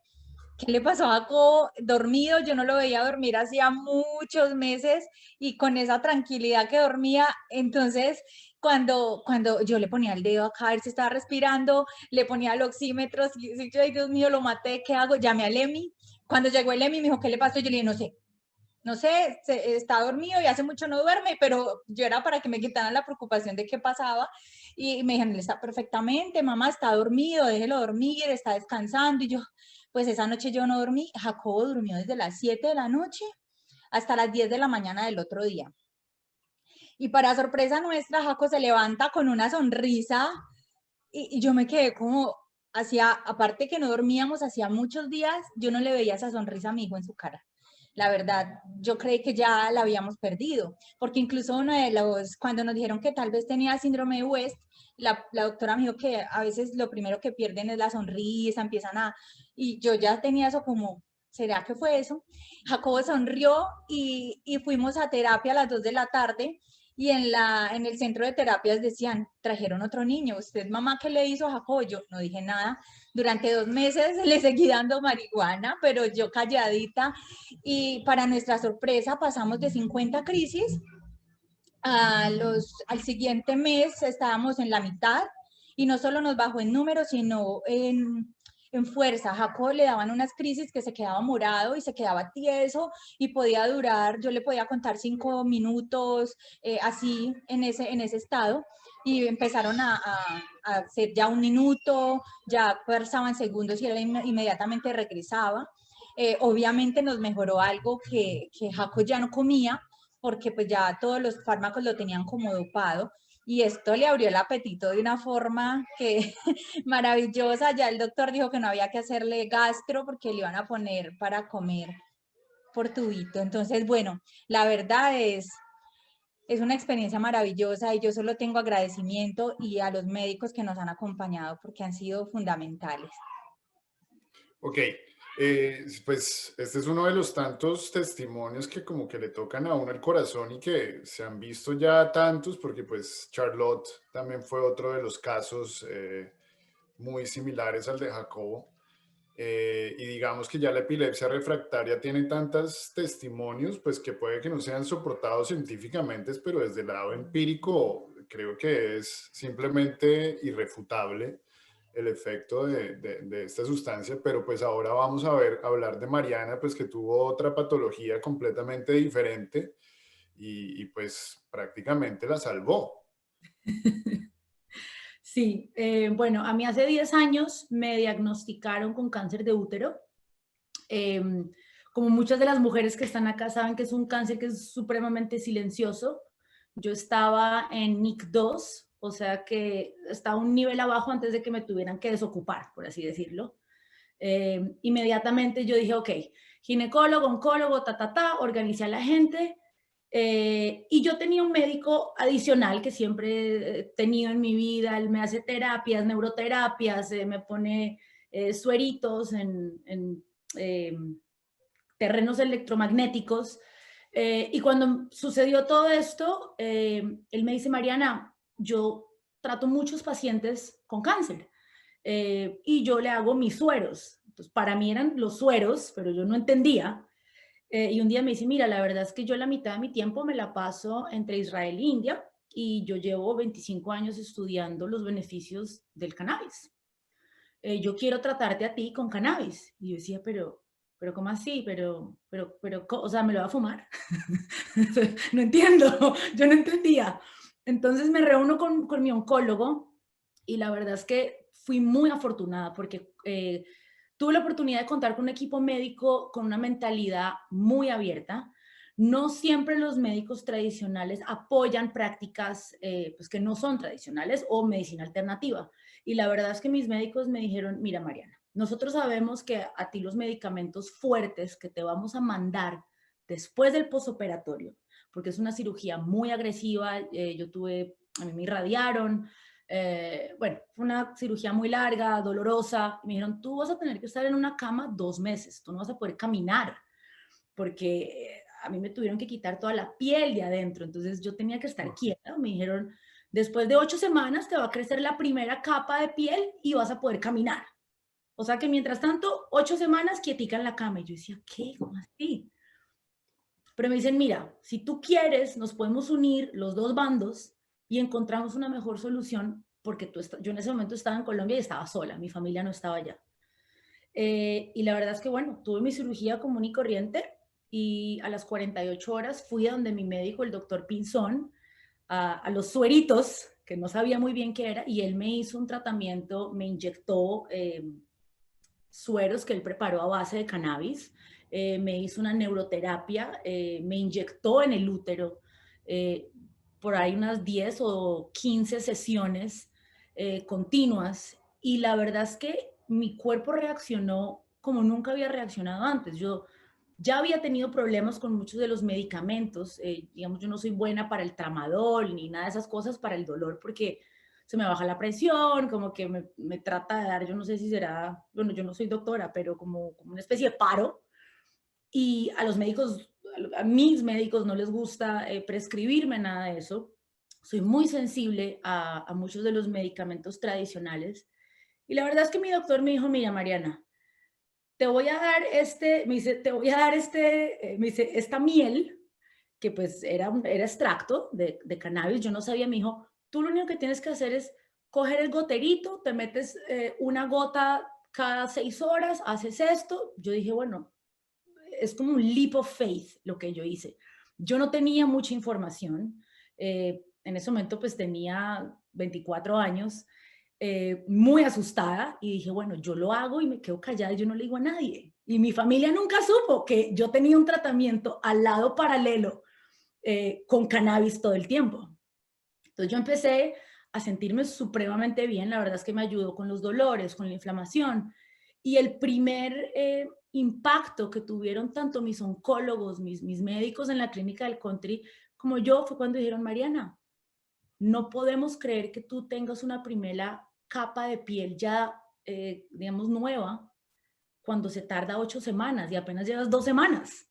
¿Qué le pasó a Jacobo dormido? Yo no lo veía dormir hacía muchos meses y con esa tranquilidad que dormía. Entonces, cuando yo le ponía el dedo acá a ver si estaba respirando, le ponía el oxímetro, yo, ay Dios mío, lo maté, ¿qué hago? Llamé al EMI. Cuando llegó el EMI me dijo, ¿qué le pasó? Yo le dije, no sé. no sé, está dormido y hace mucho no duerme, pero yo era para que me quitaran la preocupación de qué pasaba. Y me dijeron, él está perfectamente, mamá, está dormido, déjelo dormir, está descansando. Y yo, pues esa noche yo no dormí. Jacobo durmió desde las 7 de la noche hasta las 10 de la mañana del otro día. Y para sorpresa nuestra, Jaco se levanta con una sonrisa y yo me quedé como, aparte que no dormíamos hacía muchos días, yo no le veía esa sonrisa a mi hijo en su cara. La verdad, yo creí que ya la habíamos perdido, porque incluso cuando nos dijeron que tal vez tenía síndrome de West, la doctora me dijo que a veces lo primero que pierden es la sonrisa, y yo ya tenía eso como, ¿será que fue eso? Jacobo sonrió y fuimos a terapia a las 2 de la tarde, y en el centro de terapias decían, trajeron otro niño, ¿usted mamá qué le hizo a Jacobo? Yo no dije nada, durante 2 meses le seguí dando marihuana, pero yo calladita, y para nuestra sorpresa pasamos de 50 crisis al siguiente mes estábamos en la mitad, y no solo nos bajó en número, sino en fuerza. A Jacob le daban unas crisis que se quedaba morado y se quedaba tieso y podía durar, yo le podía contar 5 minutos, así en ese estado, y empezaron a hacer ya 1 minuto, ya pasaban segundos y él inmediatamente regresaba. Obviamente nos mejoró algo que Jacob ya no comía, porque pues ya todos los fármacos lo tenían como dopado, y esto le abrió el apetito de una forma que maravillosa. Ya el doctor dijo que no había que hacerle gastro porque le iban a poner para comer por tubito. Entonces, bueno, la verdad es una experiencia maravillosa y yo solo tengo agradecimiento y a los médicos que nos han acompañado porque han sido fundamentales. Ok, pues este es uno de los tantos testimonios que como que le tocan a uno el corazón y que se han visto ya tantos, porque pues Charlotte también fue otro de los casos muy similares al de Jacobo. Y digamos que ya la epilepsia refractaria tiene tantos testimonios, pues que puede que no sean soportados científicamente, pero desde el lado empírico creo que es simplemente irrefutable el efecto de esta sustancia. Pero pues ahora vamos a hablar de Mariana, pues que tuvo otra patología completamente diferente y pues prácticamente la salvó. Sí, bueno, a mí hace 10 años me diagnosticaron con cáncer de útero. Como muchas de las mujeres que están acá saben que es un cáncer que es supremamente silencioso. Yo estaba en NIC2, o sea que estaba un nivel abajo antes de que me tuvieran que desocupar, por así decirlo. Inmediatamente yo dije, ok, ginecólogo, oncólogo, organicé a la gente. Y yo tenía un médico adicional que siempre he tenido en mi vida. Él me hace terapias, neuroterapias, me pone sueritos en terrenos electromagnéticos. Y cuando sucedió todo esto, él me dice, Mariana, yo trato muchos pacientes con cáncer y yo le hago mis sueros. Entonces, para mí eran los sueros, pero yo no entendía. Y un día me dice, mira, la verdad es que yo la mitad de mi tiempo me la paso entre Israel e India y yo llevo 25 años estudiando los beneficios del cannabis. Yo quiero tratarte a ti con cannabis. Y yo decía, pero ¿cómo así? Pero, o sea, ¿me lo va a fumar? No entiendo, yo no entendía. Entonces me reúno con mi oncólogo y la verdad es que fui muy afortunada porque tuve la oportunidad de contar con un equipo médico con una mentalidad muy abierta. No siempre los médicos tradicionales apoyan prácticas pues que no son tradicionales o medicina alternativa. Y la verdad es que mis médicos me dijeron, mira Mariana, nosotros sabemos que a ti los medicamentos fuertes que te vamos a mandar después del posoperatorio, porque es una cirugía muy agresiva, a mí me irradiaron, bueno, fue una cirugía muy larga, dolorosa, y me dijeron, tú vas a tener que estar en una cama 2 meses, tú no vas a poder caminar, porque a mí me tuvieron que quitar toda la piel de adentro, entonces yo tenía que estar quieta. Me dijeron, después de 8 semanas te va a crecer la primera capa de piel y vas a poder caminar. O sea que mientras tanto, 8 semanas quietica en la cama. Y yo decía, ¿qué? ¿Cómo así? Pero me dicen, mira, si tú quieres, nos podemos unir los dos bandos y encontramos una mejor solución, porque yo en ese momento estaba en Colombia y estaba sola, mi familia no estaba allá. Y la verdad es que, bueno, tuve mi cirugía común y corriente y a las 48 horas fui a donde mi médico, el doctor Pinzón, a los sueritos, que no sabía muy bien qué era, y él me hizo un tratamiento, me inyectó sueros que él preparó a base de cannabis, me hizo una neuroterapia, me inyectó en el útero por ahí unas 10 o 15 sesiones continuas, y la verdad es que mi cuerpo reaccionó como nunca había reaccionado antes. Yo ya había tenido problemas con muchos de los medicamentos, digamos, yo no soy buena para el tramadol ni nada de esas cosas para el dolor porque se me baja la presión, como que me trata de dar, yo no sé si será, bueno, yo no soy doctora, pero como una especie de paro, y a los médicos, a mis médicos no les gusta prescribirme nada de eso. Soy muy sensible a muchos de los medicamentos tradicionales, y la verdad es que mi doctor me dijo, mira, Mariana, te voy a dar me dice, te voy a dar me dice, esta miel, que pues era extracto de cannabis, yo no sabía, me dijo, tú lo único que tienes que hacer es coger el goterito, te metes una gota cada 6 horas, haces esto. Yo dije, bueno, es como un leap of faith lo que yo hice. Yo no tenía mucha información, en ese momento pues tenía 24 años, muy asustada, y dije, bueno, yo lo hago y me quedo callada y yo no le digo a nadie. Y mi familia nunca supo que yo tenía un tratamiento al lado paralelo con cannabis todo el tiempo. Entonces yo empecé a sentirme supremamente bien, la verdad es que me ayudó con los dolores, con la inflamación, y el primer impacto que tuvieron tanto mis oncólogos, mis médicos en la clínica del country, como yo, fue cuando dijeron, Mariana, no podemos creer que tú tengas una primera capa de piel ya, digamos, nueva, cuando se tarda 8 semanas y apenas llevas 2 semanas.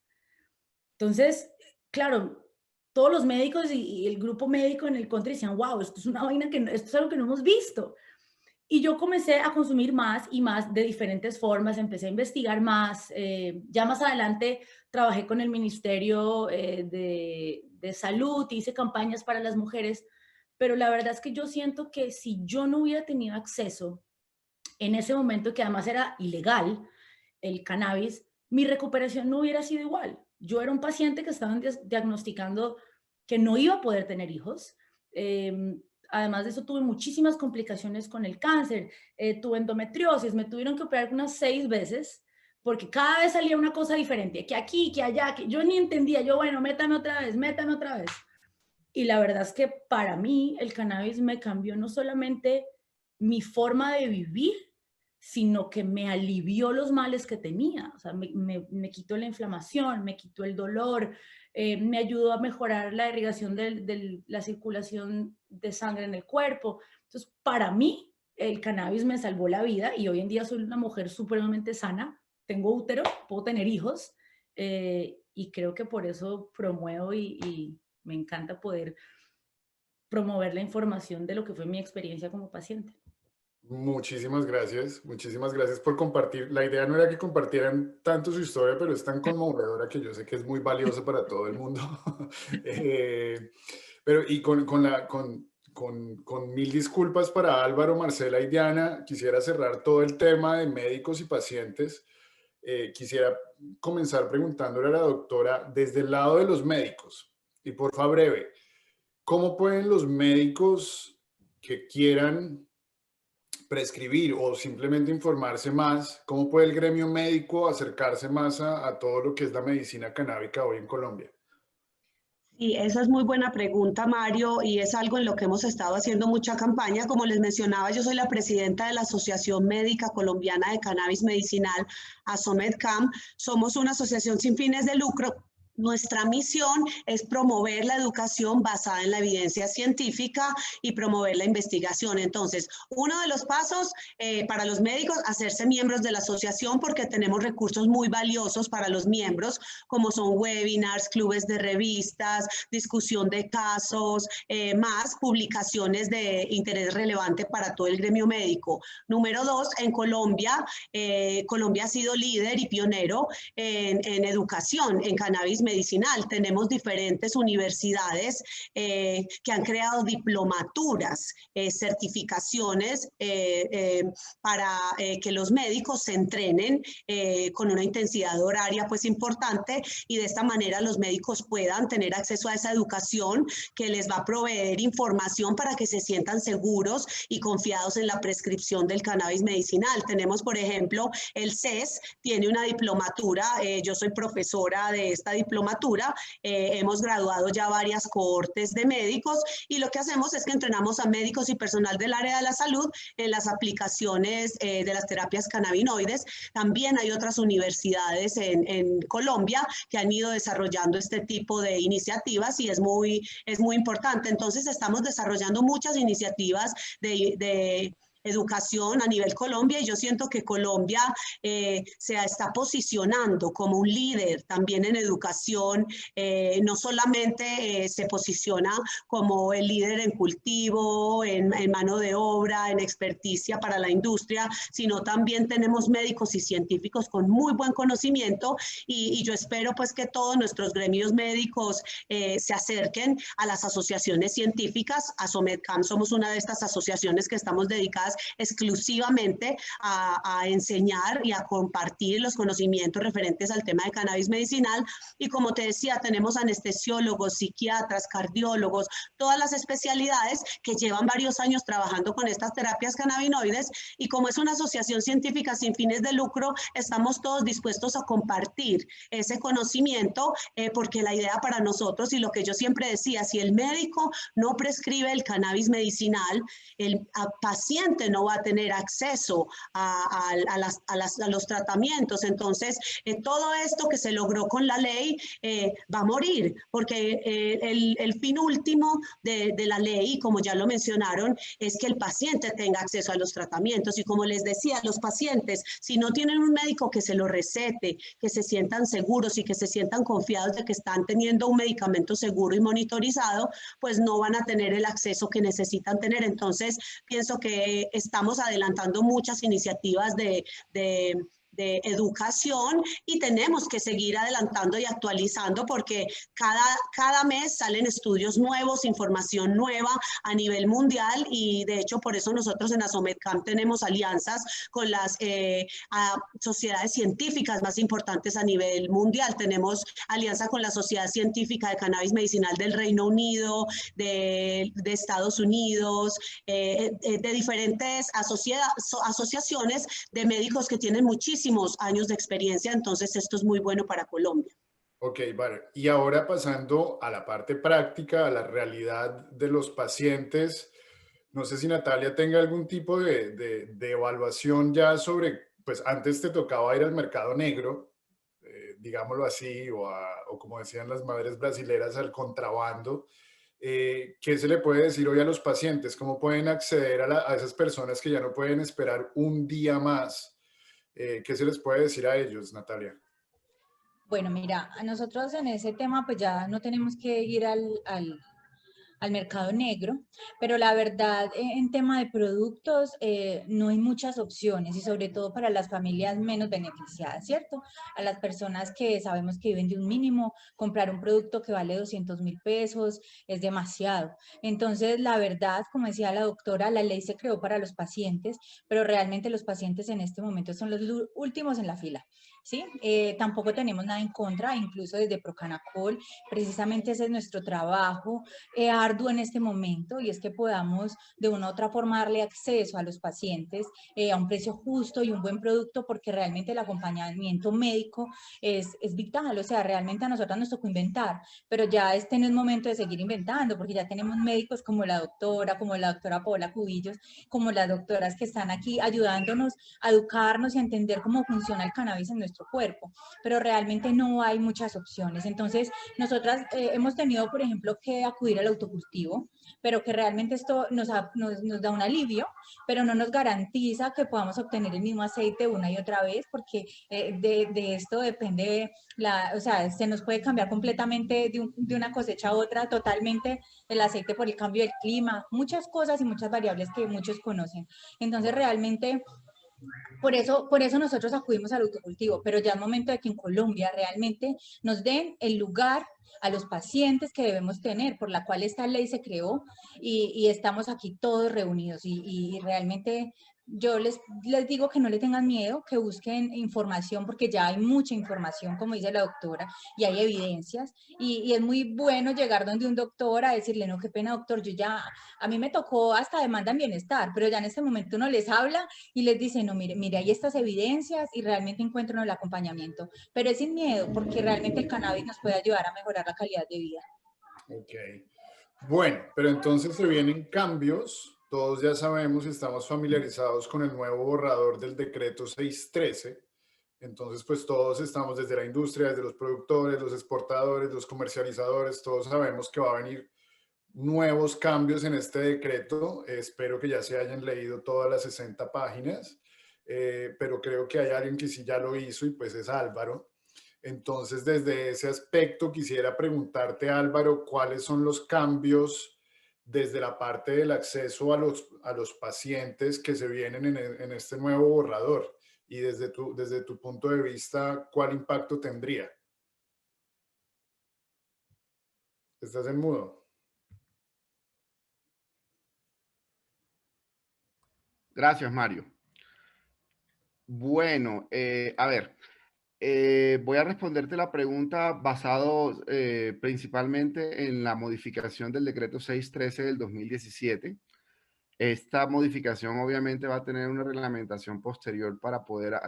Entonces, claro, todos los médicos y el grupo médico en el country decían, wow, esto es una vaina esto es algo que no hemos visto. Y yo comencé a consumir más y más de diferentes formas, empecé a investigar más. Ya más adelante trabajé con el Ministerio de Salud, hice campañas para las mujeres, pero la verdad es que yo siento que si yo no hubiera tenido acceso en ese momento, que además era ilegal, el cannabis, mi recuperación no hubiera sido igual. Yo era un paciente que estaban diagnosticando que no iba a poder tener hijos. Además de eso, tuve muchísimas complicaciones con el cáncer, tuve endometriosis, me tuvieron que operar unas 6 veces, porque cada vez salía una cosa diferente, que aquí, que allá, que yo ni entendía. Yo, bueno, métame otra vez, métame otra vez. Y la verdad es que para mí el cannabis me cambió no solamente mi forma de vivir, sino que me alivió los males que tenía. O sea, me quitó la inflamación, me quitó el dolor, me ayudó a mejorar la irrigación de la circulación de sangre en el cuerpo. Entonces, para mí, el cannabis me salvó la vida, y hoy en día soy una mujer supremamente sana, tengo útero, puedo tener hijos, y creo que por eso promuevo y me encanta poder promover la información de lo que fue mi experiencia como paciente. Muchísimas gracias por compartir. La idea no era que compartieran tanto su historia, pero es tan conmovedora que yo sé que es muy valiosa para todo el mundo. Pero y con mil disculpas para Álvaro, Marcela y Diana, quisiera cerrar todo el tema de médicos y pacientes. Quisiera comenzar preguntándole a la doctora desde el lado de los médicos, y porfa breve, ¿cómo pueden los médicos que quieran prescribir o simplemente informarse más, cómo puede el gremio médico acercarse más a todo lo que es la medicina canábica hoy en Colombia? Sí, esa es muy buena pregunta, Mario, y es algo en lo que hemos estado haciendo mucha campaña. Como les mencionaba, yo soy la presidenta de la Asociación Médica Colombiana de Cannabis Medicinal, ASOMEDCAM. Somos una asociación sin fines de lucro. Nuestra misión es promover la educación basada en la evidencia científica y promover la investigación. Entonces, uno de los pasos para los médicos, hacerse miembros de la asociación, porque tenemos recursos muy valiosos para los miembros, como son webinars, clubes de revistas, discusión de casos, más publicaciones de interés relevante para todo el gremio médico. Número 2, en Colombia, Colombia ha sido líder y pionero en educación en cannabis medicinal. Tenemos diferentes universidades que han creado diplomaturas, certificaciones para que los médicos se entrenen con una intensidad horaria pues importante, y de esta manera los médicos puedan tener acceso a esa educación que les va a proveer información para que se sientan seguros y confiados en la prescripción del cannabis medicinal. Tenemos, por ejemplo, el CES tiene una diplomatura, yo soy profesora de esta diplomatura, hemos graduado ya varias cohortes de médicos, y lo que hacemos es que entrenamos a médicos y personal del área de la salud en las aplicaciones de las terapias cannabinoides. También hay otras universidades en Colombia que han ido desarrollando este tipo de iniciativas, y es muy importante. Entonces estamos desarrollando muchas iniciativas de educación a nivel Colombia, y yo siento que Colombia se está posicionando como un líder también en educación. No solamente se posiciona como el líder en cultivo, en mano de obra, en experticia para la industria, sino también tenemos médicos y científicos con muy buen conocimiento, y yo espero pues que todos nuestros gremios médicos se acerquen a las asociaciones científicas. ASOMEDCAM somos una de estas asociaciones que estamos dedicadas exclusivamente a enseñar y a compartir los conocimientos referentes al tema de cannabis medicinal. Y como te decía, tenemos anestesiólogos, psiquiatras, cardiólogos, todas las especialidades que llevan varios años trabajando con estas terapias cannabinoides, y como es una asociación científica sin fines de lucro, estamos todos dispuestos a compartir ese conocimiento, porque la idea para nosotros, y lo que yo siempre decía, si el médico no prescribe el cannabis medicinal, el paciente no va a tener acceso a los tratamientos. Entonces, todo esto que se logró con la ley va a morir, porque el fin último de la ley, como ya lo mencionaron, es que el paciente tenga acceso a los tratamientos. Y como les decía, los pacientes, si no tienen un médico que se lo recete, que se sientan seguros y que se sientan confiados de que están teniendo un medicamento seguro y monitorizado, pues no van a tener el acceso que necesitan tener. Entonces, pienso que estamos adelantando muchas iniciativas de educación, y tenemos que seguir adelantando y actualizando, porque cada mes salen estudios nuevos, información nueva a nivel mundial, y de hecho por eso nosotros en ASOMEDCAM tenemos alianzas con las sociedades científicas más importantes a nivel mundial. Tenemos alianza con la Sociedad Científica de Cannabis Medicinal del Reino Unido, de Estados Unidos, de diferentes asociaciones de médicos que tienen muchísimos años de experiencia. Entonces esto es muy bueno para Colombia. Ok, vale. Y ahora pasando a la parte práctica, a la realidad de los pacientes, no sé si Natalia tenga algún tipo de evaluación ya sobre, pues antes te tocaba ir al mercado negro, digámoslo así, o como decían las madres brasileras, al contrabando. ¿Qué se le puede decir hoy a los pacientes? ¿Cómo pueden acceder a esas personas que ya no pueden esperar un día más? ¿Qué se les puede decir a ellos, Natalia? Bueno, mira, a nosotros en ese tema pues ya no tenemos que ir al mercado negro, pero la verdad en tema de productos no hay muchas opciones, y sobre todo para las familias menos beneficiadas, ¿cierto? A las personas que sabemos que viven de un mínimo, comprar un producto que vale 200.000 pesos es demasiado. Entonces, la verdad, como decía la doctora, la ley se creó para los pacientes, pero realmente los pacientes en este momento son los últimos en la fila, ¿sí? Tampoco tenemos nada en contra, incluso desde Procanacol, precisamente ese es nuestro trabajo arduo en este momento, y es que podamos de una u otra forma darle acceso a los pacientes a un precio justo y un buen producto, porque realmente el acompañamiento médico es vital. O sea, realmente a nosotros nos tocó inventar, pero ya este no es momento de seguir inventando, porque ya tenemos médicos como la doctora Paola Cubillos, como las doctoras que están aquí ayudándonos a educarnos y a entender cómo funciona el cannabis en nuestro cuerpo, pero realmente no hay muchas opciones. Entonces, nosotras hemos tenido, por ejemplo, que acudir al autocultivo, pero que realmente esto nos da un alivio, pero no nos garantiza que podamos obtener el mismo aceite una y otra vez, porque de esto depende, o sea, se nos puede cambiar completamente de una cosecha a otra totalmente el aceite por el cambio del clima, muchas cosas y muchas variables que muchos conocen. Entonces, realmente Por eso nosotros acudimos al autocultivo, pero ya es momento de que en Colombia realmente nos den el lugar a los pacientes que debemos tener, por la cual esta ley se creó y estamos aquí todos reunidos y realmente yo les digo que no le tengan miedo, que busquen información porque ya hay mucha información, como dice la doctora, y hay evidencias y es muy bueno llegar donde un doctor a decirle, no, qué pena doctor, a mí me tocó hasta demanda en bienestar, pero ya en este momento uno les habla y les dice, no, mire, hay estas evidencias y realmente encuentran el acompañamiento, pero es sin miedo porque realmente el cannabis nos puede ayudar a mejorar la calidad de vida. Ok. Bueno, pero entonces se vienen cambios. Todos ya sabemos, estamos familiarizados con el nuevo borrador del decreto 613. Entonces, pues todos estamos desde la industria, desde los productores, los exportadores, los comercializadores, todos sabemos que va a venir nuevos cambios en este decreto. Espero que ya se hayan leído todas las 60 páginas, pero creo que hay alguien que sí ya lo hizo y pues es Álvaro. Entonces, desde ese aspecto, quisiera preguntarte, Álvaro, ¿cuáles son los cambios desde la parte del acceso a los pacientes que se vienen en este nuevo borrador? Y desde tu punto de vista, ¿cuál impacto tendría? ¿Estás en mudo? Gracias, Mario. Bueno, a ver, voy a responderte la pregunta basado principalmente en la modificación del decreto 613 del 2017. Esta modificación obviamente va a tener una reglamentación posterior para poder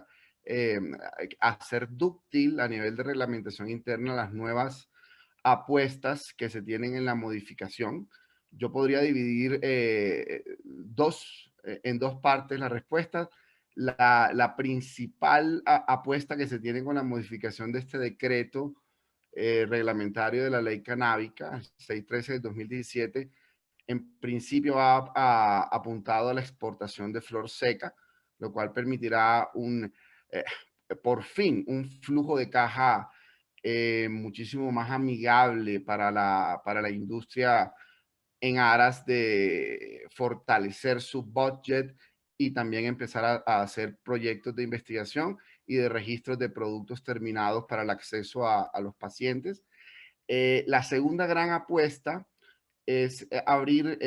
eh, hacer dúctil a nivel de reglamentación interna las nuevas apuestas que se tienen en la modificación. Yo podría dividir en dos partes la respuesta. La principal apuesta que se tiene con la modificación de este decreto reglamentario de la ley canábica, 613 del 2017, en principio va apuntado a la exportación de flor seca, lo cual permitirá por fin un flujo de caja muchísimo más amigable para la industria en aras de fortalecer su budget y también empezar a hacer proyectos de investigación y de registros de productos terminados para el acceso a los pacientes. La segunda gran apuesta es abrir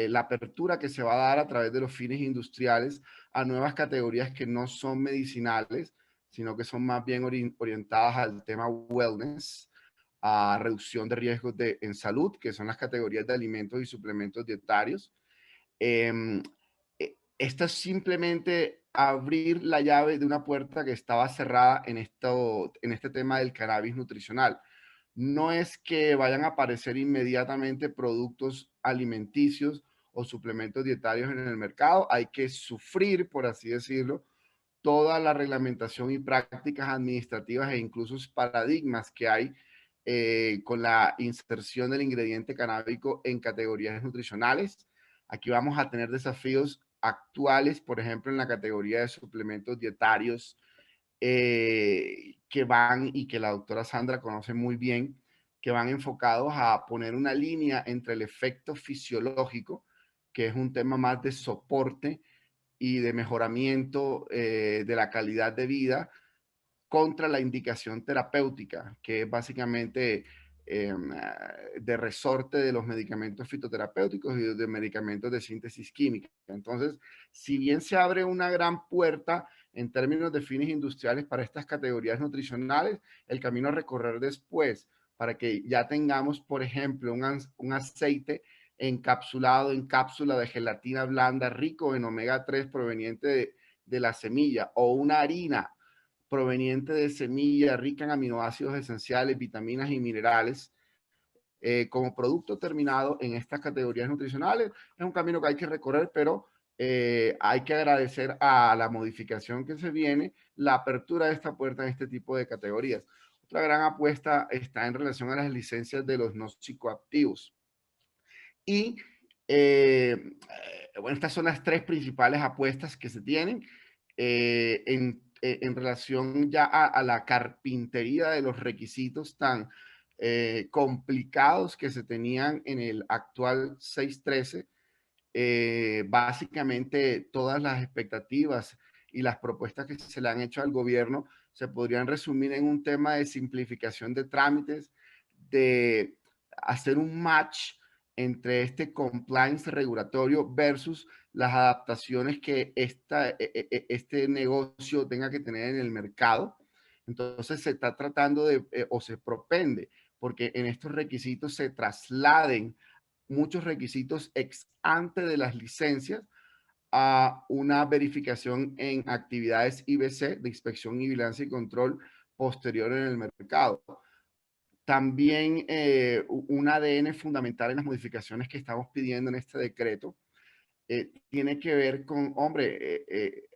la apertura que se va a dar a través de los fines industriales a nuevas categorías que no son medicinales, sino que son más bien orientadas al tema wellness, a reducción de riesgos en salud, que son las categorías de alimentos y suplementos dietarios. Esto es simplemente abrir la llave de una puerta que estaba cerrada en este tema del cannabis nutricional. No es que vayan a aparecer inmediatamente productos alimenticios o suplementos dietarios en el mercado. Hay que sufrir, por así decirlo, toda la reglamentación y prácticas administrativas e incluso paradigmas que hay con la inserción del ingrediente canábico en categorías nutricionales. Aquí vamos a tener desafíos actuales, por ejemplo, en la categoría de suplementos dietarios, que van, y que la doctora Sandra conoce muy bien, que van enfocados a poner una línea entre el efecto fisiológico, que es un tema más de soporte y de mejoramiento de la calidad de vida, contra la indicación terapéutica, que es básicamente de resorte de los medicamentos fitoterapéuticos y de medicamentos de síntesis química. Entonces, si bien se abre una gran puerta en términos de fines industriales para estas categorías nutricionales, el camino a recorrer después para que ya tengamos, por ejemplo, un aceite encapsulado en cápsula de gelatina blanda rico en omega 3 proveniente de la semilla, o una harina proveniente de semilla rica en aminoácidos esenciales, vitaminas y minerales, como producto terminado en estas categorías nutricionales. Es un camino que hay que recorrer, pero hay que agradecer a la modificación que se viene, la apertura de esta puerta en este tipo de categorías. Otra gran apuesta está en relación a las licencias de los no psicoactivos. Y bueno, estas son las tres principales apuestas que se tienen en relación ya a la carpintería de los requisitos tan complicados que se tenían en el actual 613. Básicamente todas las expectativas y las propuestas que se le han hecho al gobierno se podrían resumir en un tema de simplificación de trámites, de hacer un match entre este compliance regulatorio versus las adaptaciones que este negocio tenga que tener en el mercado. Entonces se está tratando de, o se propende, porque en estos requisitos se trasladen muchos requisitos ex ante de las licencias a una verificación en actividades IBC, de inspección y vigilancia y control posterior en el mercado. También un ADN fundamental en las modificaciones que estamos pidiendo en este decreto tiene que ver con, hombre,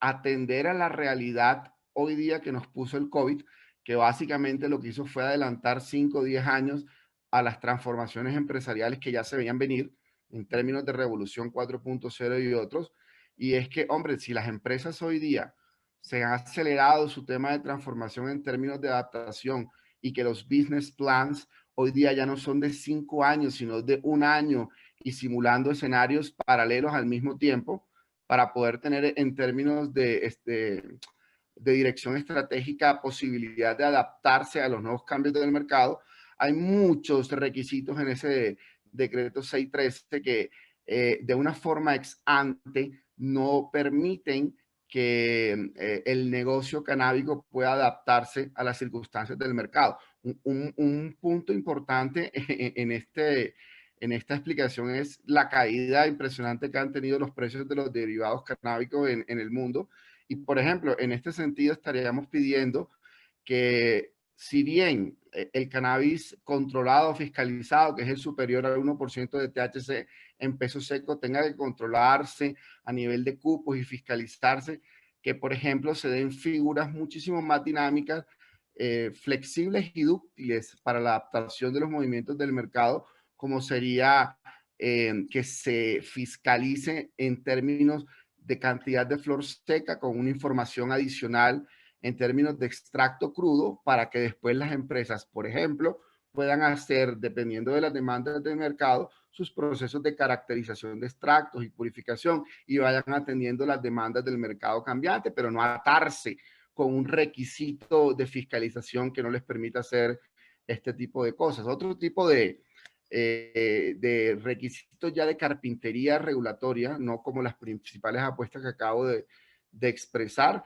atender a la realidad hoy día que nos puso el COVID, que básicamente lo que hizo fue adelantar 5 o 10 años a las transformaciones empresariales que ya se veían venir en términos de Revolución 4.0 y otros. Y es que, hombre, si las empresas hoy día se han acelerado su tema de transformación en términos de adaptación y que los business plans hoy día ya no son de 5 años, sino de 1 año y simulando escenarios paralelos al mismo tiempo para poder tener en términos de dirección estratégica posibilidad de adaptarse a los nuevos cambios del mercado. Hay muchos requisitos en ese decreto 613 que de una forma ex ante no permiten que el negocio canábico pueda adaptarse a las circunstancias del mercado. Un punto importante en esta explicación es la caída impresionante que han tenido los precios de los derivados canábicos en el mundo. Y, por ejemplo, en este sentido estaríamos pidiendo que si bien el cannabis controlado, fiscalizado, que es el superior al 1% de THC en peso seco, tenga que controlarse a nivel de cupos y fiscalizarse, que, por ejemplo, se den figuras muchísimo más dinámicas, flexibles y dúctiles para la adaptación de los movimientos del mercado, como sería que se fiscalice en términos de cantidad de flor seca con una información adicional en términos de extracto crudo para que después las empresas, por ejemplo, puedan hacer, dependiendo de las demandas del mercado, sus procesos de caracterización de extractos y purificación y vayan atendiendo las demandas del mercado cambiante, pero no atarse con un requisito de fiscalización que no les permita hacer este tipo de cosas. Otro tipo de requisitos ya de carpintería regulatoria, no como las principales apuestas que acabo de expresar,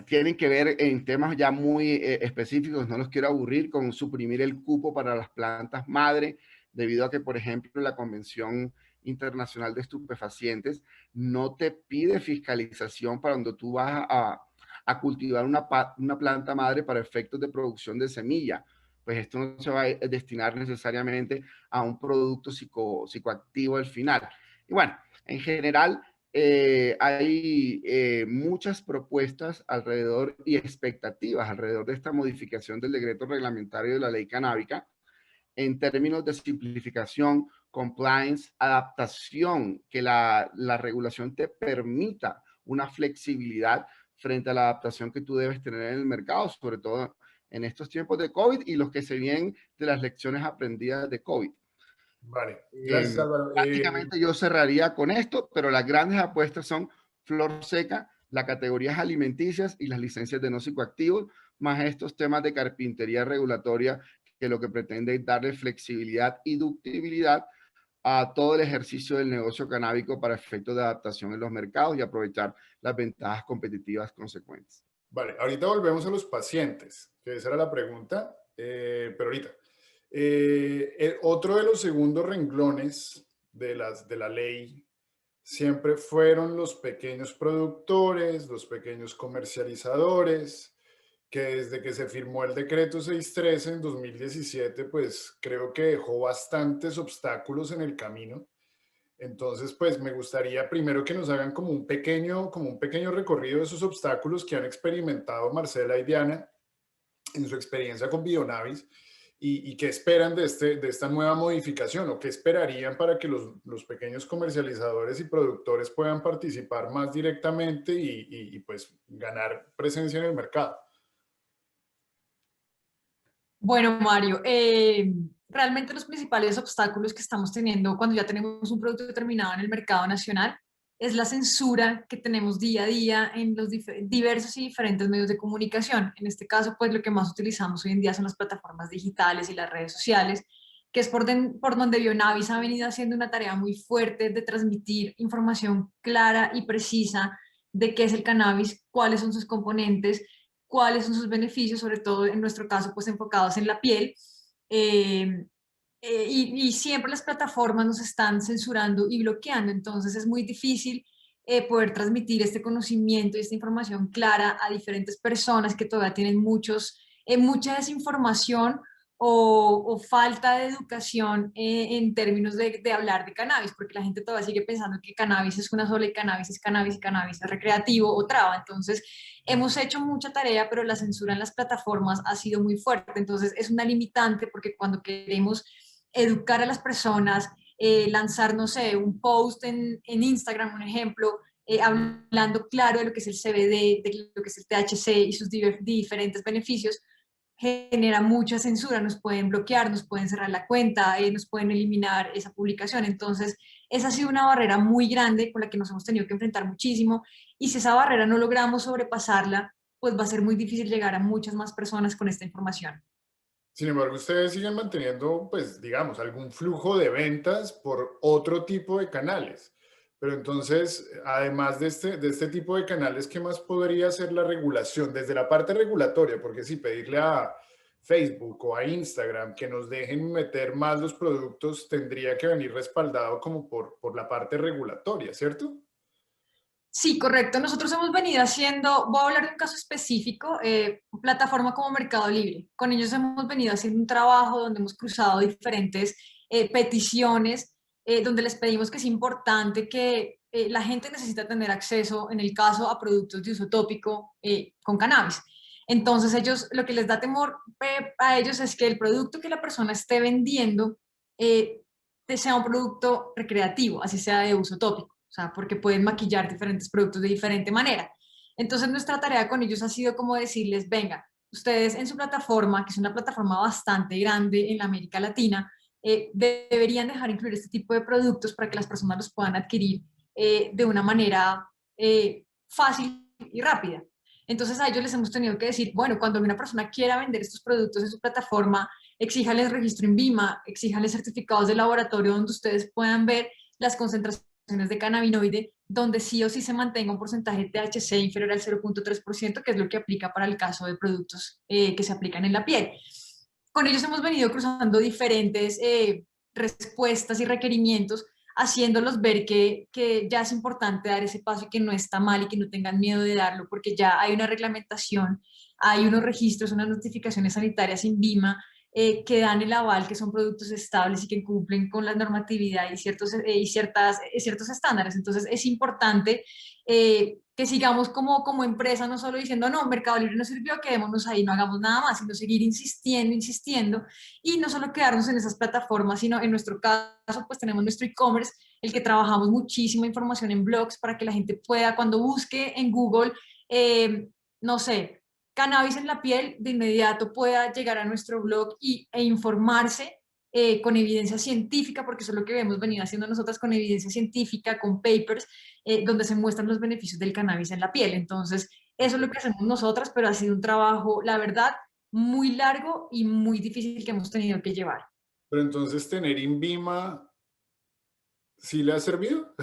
tienen que ver en temas ya muy específicos, no los quiero aburrir, con suprimir el cupo para las plantas madre, debido a que, por ejemplo, la Convención Internacional de Estupefacientes no te pide fiscalización para cuando tú vas a cultivar una planta madre para efectos de producción de semilla. Pues esto no se va a destinar necesariamente a un producto psicoactivo al final. Y bueno, en general, hay muchas propuestas alrededor y expectativas alrededor de esta modificación del decreto reglamentario de la ley canábica en términos de simplificación, compliance, adaptación, que la regulación te permita una flexibilidad frente a la adaptación que tú debes tener en el mercado, sobre todo en estos tiempos de COVID y los que se vienen de las lecciones aprendidas de COVID. Vale, gracias Álvaro. Prácticamente yo cerraría con esto, pero las grandes apuestas son flor seca, las categorías alimenticias y las licencias de no psicoactivos, más estos temas de carpintería regulatoria que lo que pretende es darle flexibilidad y ductibilidad a todo el ejercicio del negocio canábico para efectos de adaptación en los mercados y aprovechar las ventajas competitivas consecuentes. Vale, ahorita volvemos a los pacientes, que esa era la pregunta, pero ahorita. Otro de los segundos renglones de la ley siempre fueron los pequeños productores, los pequeños comercializadores, que desde que se firmó el decreto 613 en 2017, pues creo que dejó bastantes obstáculos en el camino. Entonces, pues me gustaría primero que nos hagan como un pequeño recorrido de esos obstáculos que han experimentado Marcela y Diana en su experiencia con Bionavis y qué esperan de esta nueva modificación o qué esperarían para que los pequeños comercializadores y productores puedan participar más directamente y pues ganar presencia en el mercado. Bueno, Mario, realmente los principales obstáculos que estamos teniendo cuando ya tenemos un producto determinado en el mercado nacional es la censura que tenemos día a día en los diversos y diferentes medios de comunicación. En este caso, pues lo que más utilizamos hoy en día son las plataformas digitales y las redes sociales, que es por donde Bionavis ha venido haciendo una tarea muy fuerte de transmitir información clara y precisa de qué es el cannabis, cuáles son sus componentes, cuáles son sus beneficios, sobre todo en nuestro caso, pues enfocados en la piel. Y siempre las plataformas nos están censurando y bloqueando, entonces es muy difícil poder transmitir este conocimiento y esta información clara a diferentes personas que todavía tienen mucha desinformación o falta de educación en términos de hablar de cannabis, porque la gente todavía sigue pensando que cannabis es una sola y cannabis es cannabis y cannabis es recreativo o traba. Entonces, hemos hecho mucha tarea, pero la censura en las plataformas ha sido muy fuerte. Entonces, es una limitante porque cuando queremos educar a las personas, lanzar, no sé, un post en Instagram, un ejemplo, hablando claro de lo que es el CBD, de lo que es el THC y sus diferentes beneficios, genera mucha censura, nos pueden bloquear, nos pueden cerrar la cuenta, nos pueden eliminar esa publicación. Entonces, esa ha sido una barrera muy grande con la que nos hemos tenido que enfrentar muchísimo, y si esa barrera no logramos sobrepasarla, pues va a ser muy difícil llegar a muchas más personas con esta información. Sin embargo, ustedes siguen manteniendo, pues, digamos, algún flujo de ventas por otro tipo de canales. Pero entonces, además de este tipo de canales, ¿qué más podría ser la regulación desde la parte regulatoria? Porque si pedirle a Facebook o a Instagram que nos dejen meter más los productos, tendría que venir respaldado como por la parte regulatoria, ¿cierto? Sí, correcto. Nosotros hemos venido haciendo, voy a hablar de un caso específico, plataforma como Mercado Libre. Con ellos hemos venido haciendo un trabajo donde hemos cruzado diferentes peticiones, donde les pedimos que es importante que la gente necesita tener acceso, en el caso, a productos de uso tópico con cannabis. Entonces ellos, lo que les da temor a ellos es que el producto que la persona esté vendiendo sea un producto recreativo, así sea de uso tópico. O sea, porque pueden maquillar diferentes productos de diferente manera. Entonces, nuestra tarea con ellos ha sido como decirles, venga, ustedes en su plataforma, que es una plataforma bastante grande en la América Latina, deberían dejar incluir este tipo de productos para que las personas los puedan adquirir de una manera fácil y rápida. Entonces, a ellos les hemos tenido que decir, bueno, cuando una persona quiera vender estos productos en su plataforma, exíjales registro INVIMA, exíjales certificados de laboratorio donde ustedes puedan ver las concentraciones de cannabinoide, donde sí o sí se mantenga un porcentaje de THC inferior al 0.3%, que es lo que aplica para el caso de productos que se aplican en la piel. Con ellos hemos venido cruzando diferentes respuestas y requerimientos, haciéndolos ver que ya es importante dar ese paso y que no está mal y que no tengan miedo de darlo, porque ya hay una reglamentación, hay unos registros, unas notificaciones sanitarias INVIMA que dan el aval, que son productos estables y que cumplen con la normatividad y ciertos estándares. Entonces es importante que sigamos como empresa, no solo diciendo, no, Mercado Libre no sirvió, quedémonos ahí, no hagamos nada más, sino seguir insistiendo, y no solo quedarnos en esas plataformas, sino en nuestro caso, pues tenemos nuestro e-commerce, el que trabajamos muchísima información en blogs para que la gente pueda, cuando busque en Google, no sé, cannabis en la piel, de inmediato pueda llegar a nuestro blog e informarse con evidencia científica, porque eso es lo que hemos venido haciendo nosotras, con evidencia científica, con papers, donde se muestran los beneficios del cannabis en la piel. Entonces, eso es lo que hacemos nosotras, pero ha sido un trabajo, la verdad, muy largo y muy difícil que hemos tenido que llevar. Pero entonces tener INVIMA, ¿sí le ha servido?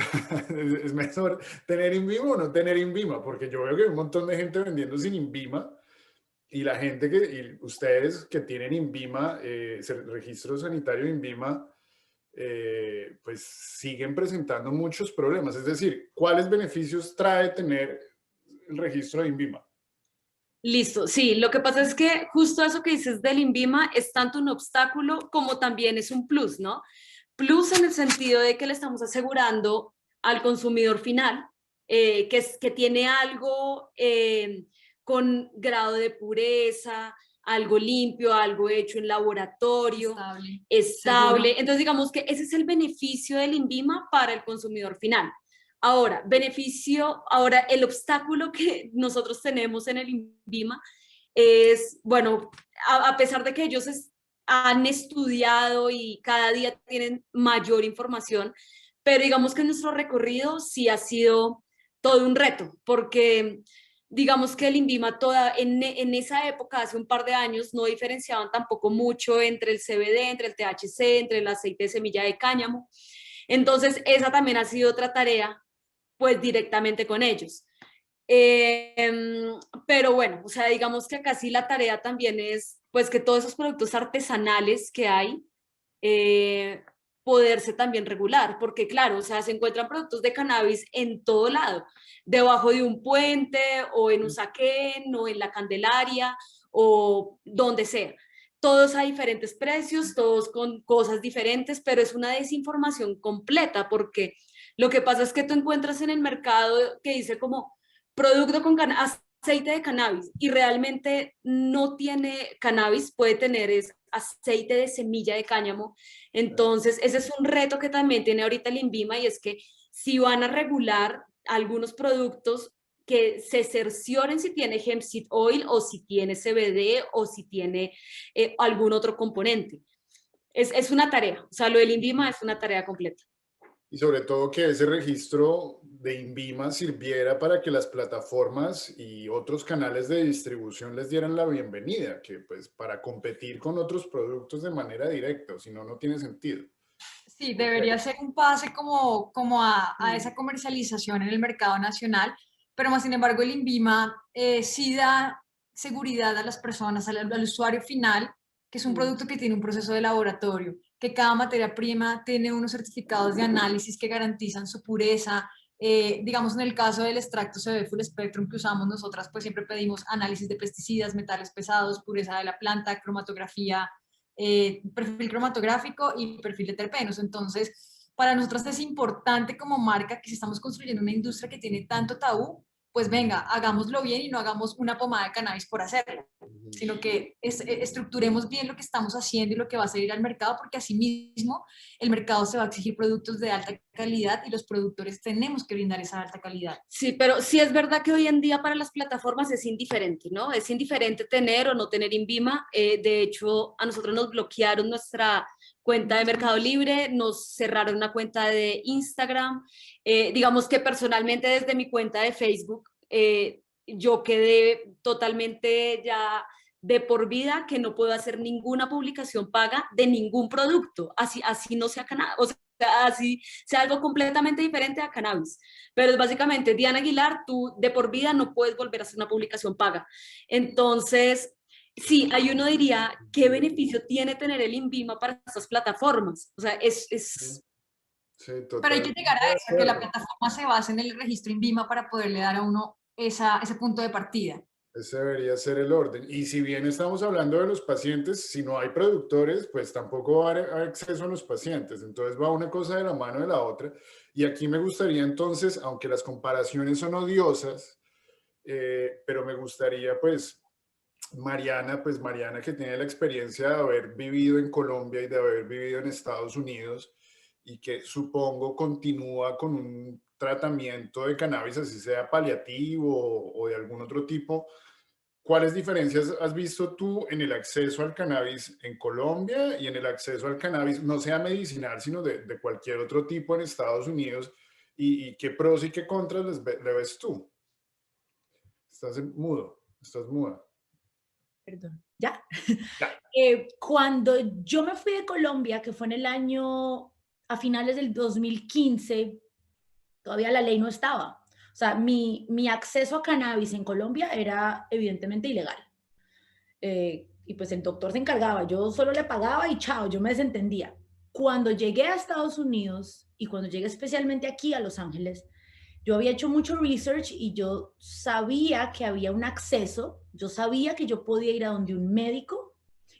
¿Es mejor tener INVIMA o no tener INVIMA? Porque yo veo que hay un montón de gente vendiendo sin INVIMA, y la gente y ustedes que tienen INVIMA, registro sanitario INVIMA, pues siguen presentando muchos problemas. Es decir, ¿cuáles beneficios trae tener el registro de INVIMA? Listo, sí, lo que pasa es que justo eso que dices del INVIMA es tanto un obstáculo como también es un plus, ¿no? Plus en el sentido de que le estamos asegurando al consumidor final que tiene algo con grado de pureza, algo limpio, algo hecho en laboratorio, estable. Entonces digamos que ese es el beneficio del INVIMA para el consumidor final. Ahora, ahora el obstáculo que nosotros tenemos en el INVIMA es, bueno, a pesar de que ellos han estudiado y cada día tienen mayor información, pero digamos que nuestro recorrido sí ha sido todo un reto, porque digamos que el INVIMA en esa época, hace un par de años, no diferenciaban tampoco mucho entre el CBD, entre el THC, entre el aceite de semilla de cáñamo. Entonces, esa también ha sido otra tarea, pues directamente con ellos. Pero bueno, o sea, digamos que acá sí la tarea también es, pues, que todos esos productos artesanales que hay, poderse también regular, porque claro, o sea, se encuentran productos de cannabis en todo lado, debajo de un puente, o en Usaquén, o en la Candelaria, o donde sea. Todos a diferentes precios, todos con cosas diferentes, pero es una desinformación completa, porque lo que pasa es que tú encuentras en el mercado que dice como producto con aceite de cannabis, y realmente no tiene cannabis, puede tener es aceite de semilla de cáñamo. Entonces, ese es un reto que también tiene ahorita el INVIMA, y es que si van a regular algunos productos, que se cercioren si tiene hemp seed oil, o si tiene CBD, o si tiene algún otro componente. Es una tarea, o sea, lo del INVIMA es una tarea completa. Y sobre todo que ese registro de INVIMA sirviera para que las plataformas y otros canales de distribución les dieran la bienvenida, que pues para competir con otros productos de manera directa, o si no, no tiene sentido. Sí, debería ser un pase como a esa comercialización en el mercado nacional, pero más sin embargo el INVIMA sí da seguridad a las personas, al usuario final, que es un producto que tiene un proceso de laboratorio, que cada materia prima tiene unos certificados de análisis que garantizan su pureza. Digamos, en el caso del extracto CBD Full Spectrum que usamos nosotras, pues siempre pedimos análisis de pesticidas, metales pesados, pureza de la planta, cromatografía, perfil cromatográfico y perfil de terpenos. Entonces, para nosotros es importante como marca, que si estamos construyendo una industria que tiene tanto tabú, pues venga, hagámoslo bien y no hagamos una pomada de cannabis por hacerlo, sino que estructuremos bien lo que estamos haciendo y lo que va a salir al mercado, porque así mismo el mercado se va a exigir productos de alta calidad y los productores tenemos que brindar esa alta calidad. Sí, pero sí es verdad que hoy en día para las plataformas es indiferente, ¿no? Es indiferente tener o no tener INVIMA. De hecho, a nosotros nos bloquearon nuestra cuenta de Mercado Libre, nos cerraron una cuenta de Instagram. Digamos que personalmente desde mi cuenta de Facebook, yo quedé totalmente ya de por vida que no puedo hacer ninguna publicación paga de ningún producto, así no sea cannabis, o sea, así sea algo completamente diferente a cannabis. Pero es básicamente, Diana Aguilar, tú de por vida no puedes volver a hacer una publicación paga. Entonces, sí, ahí uno diría, ¿qué beneficio tiene tener el INVIMA para estas plataformas? O sea, Sí, pero hay que llegar a eso, que la plataforma se base en el registro INVIMA para poderle dar a uno ese punto de partida. Ese debería ser el orden. Y si bien estamos hablando de los pacientes, si no hay productores, pues tampoco va a haber acceso a los pacientes. Entonces va una cosa de la mano de la otra. Y aquí me gustaría entonces, aunque las comparaciones son odiosas, pero me gustaría pues Mariana que tiene la experiencia de haber vivido en Colombia y de haber vivido en Estados Unidos, y que supongo continúa con un tratamiento de cannabis, así sea paliativo o de algún otro tipo. ¿Cuáles diferencias has visto tú en el acceso al cannabis en Colombia y en el acceso al cannabis, no sea medicinal, sino de cualquier otro tipo en Estados Unidos? ¿Y qué pros y qué contras le ves tú? Estás mudo, estás muda. Perdón, ¿ya? Ya. Cuando yo me fui de Colombia, que fue en el año, a finales del 2015, todavía la ley no estaba. O sea, mi acceso a cannabis en Colombia era evidentemente ilegal. Y pues el doctor se encargaba, yo solo le pagaba y chao, yo me desentendía. Cuando llegué a Estados Unidos y cuando llegué especialmente aquí a Los Ángeles, yo había hecho mucho research y yo sabía que había un acceso, yo sabía que yo podía ir a donde un médico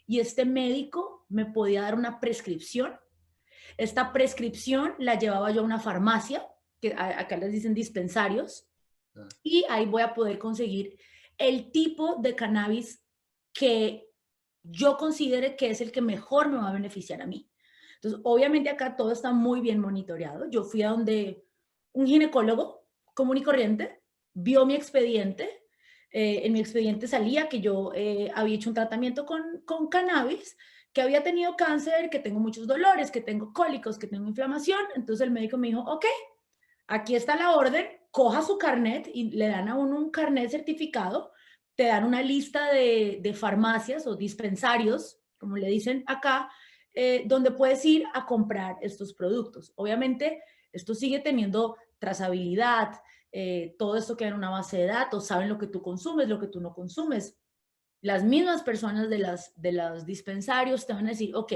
y este médico me podía dar una prescripción. Esta prescripción la llevaba yo a una farmacia, que acá les dicen dispensarios, y ahí voy a poder conseguir el tipo de cannabis que yo considere que es el que mejor me va a beneficiar a mí. Entonces, obviamente acá todo está muy bien monitoreado. Yo fui a donde un ginecólogo común y corriente vio mi expediente. En mi expediente salía que yo había hecho un tratamiento con cannabis, que había tenido cáncer, que tengo muchos dolores, que tengo cólicos, que tengo inflamación. Entonces el médico me dijo, ok, aquí está la orden, coja su carnet y le dan a uno un carnet certificado, te dan una lista de farmacias o dispensarios, como le dicen acá, donde puedes ir a comprar estos productos. Obviamente, esto sigue teniendo trazabilidad, todo esto queda en una base de datos, saben lo que tú consumes, lo que tú no consumes. Las mismas personas de los dispensarios te van a decir, ok,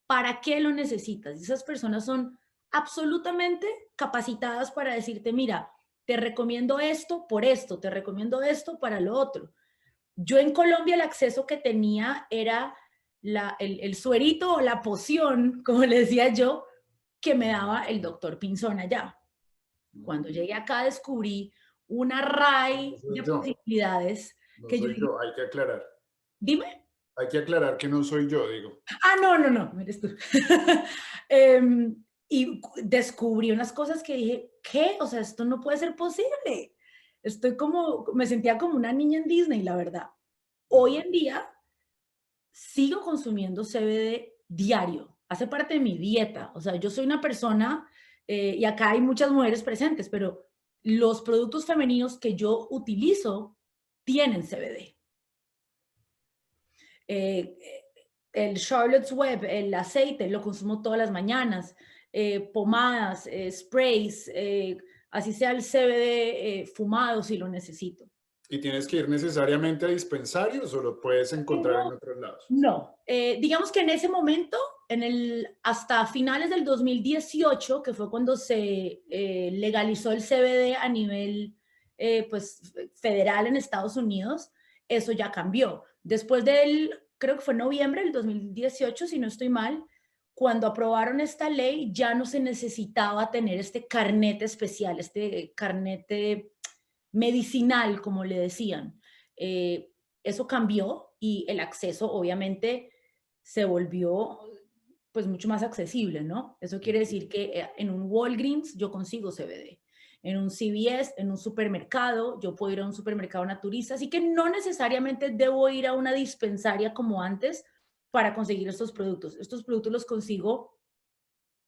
¿para qué lo necesitas? Y esas personas son absolutamente capacitadas para decirte, mira, te recomiendo esto por esto, te recomiendo esto para lo otro. Yo en Colombia el acceso que tenía era el suerito o la poción, como le decía yo, que me daba el doctor Pinzón allá. Cuando llegué acá descubrí un array de posibilidades. No que soy yo, hay que aclarar. Dime. Hay que aclarar que no soy yo, digo. Ah, no, eres tú. Y descubrí unas cosas que dije, ¿qué? O sea, esto no puede ser posible. Me sentía como una niña en Disney, la verdad. Hoy en día sigo consumiendo CBD diario, hace parte de mi dieta. O sea, yo soy una persona, y acá hay muchas mujeres presentes, pero los productos femeninos que yo utilizo tienen CBD. El Charlotte's Web, el aceite, lo consumo todas las mañanas, pomadas, sprays, así sea el CBD fumado si lo necesito. ¿Y tienes que ir necesariamente a dispensarios o lo puedes encontrar en otros lados? No, digamos que en ese momento, hasta finales del 2018, que fue cuando se legalizó el CBD a nivel pues, federal en Estados Unidos, eso ya cambió. Después creo que fue noviembre del 2018, si no estoy mal, cuando aprobaron esta ley, ya no se necesitaba tener este carnet especial, este carnet medicinal, como le decían. Eso cambió y el acceso obviamente se volvió pues mucho más accesible, ¿no? Eso quiere decir que en un Walgreens yo consigo CBD, en un CVS, en un supermercado, yo puedo ir a un supermercado naturista, así que no necesariamente debo ir a una dispensaria como antes para conseguir estos productos. Estos productos los consigo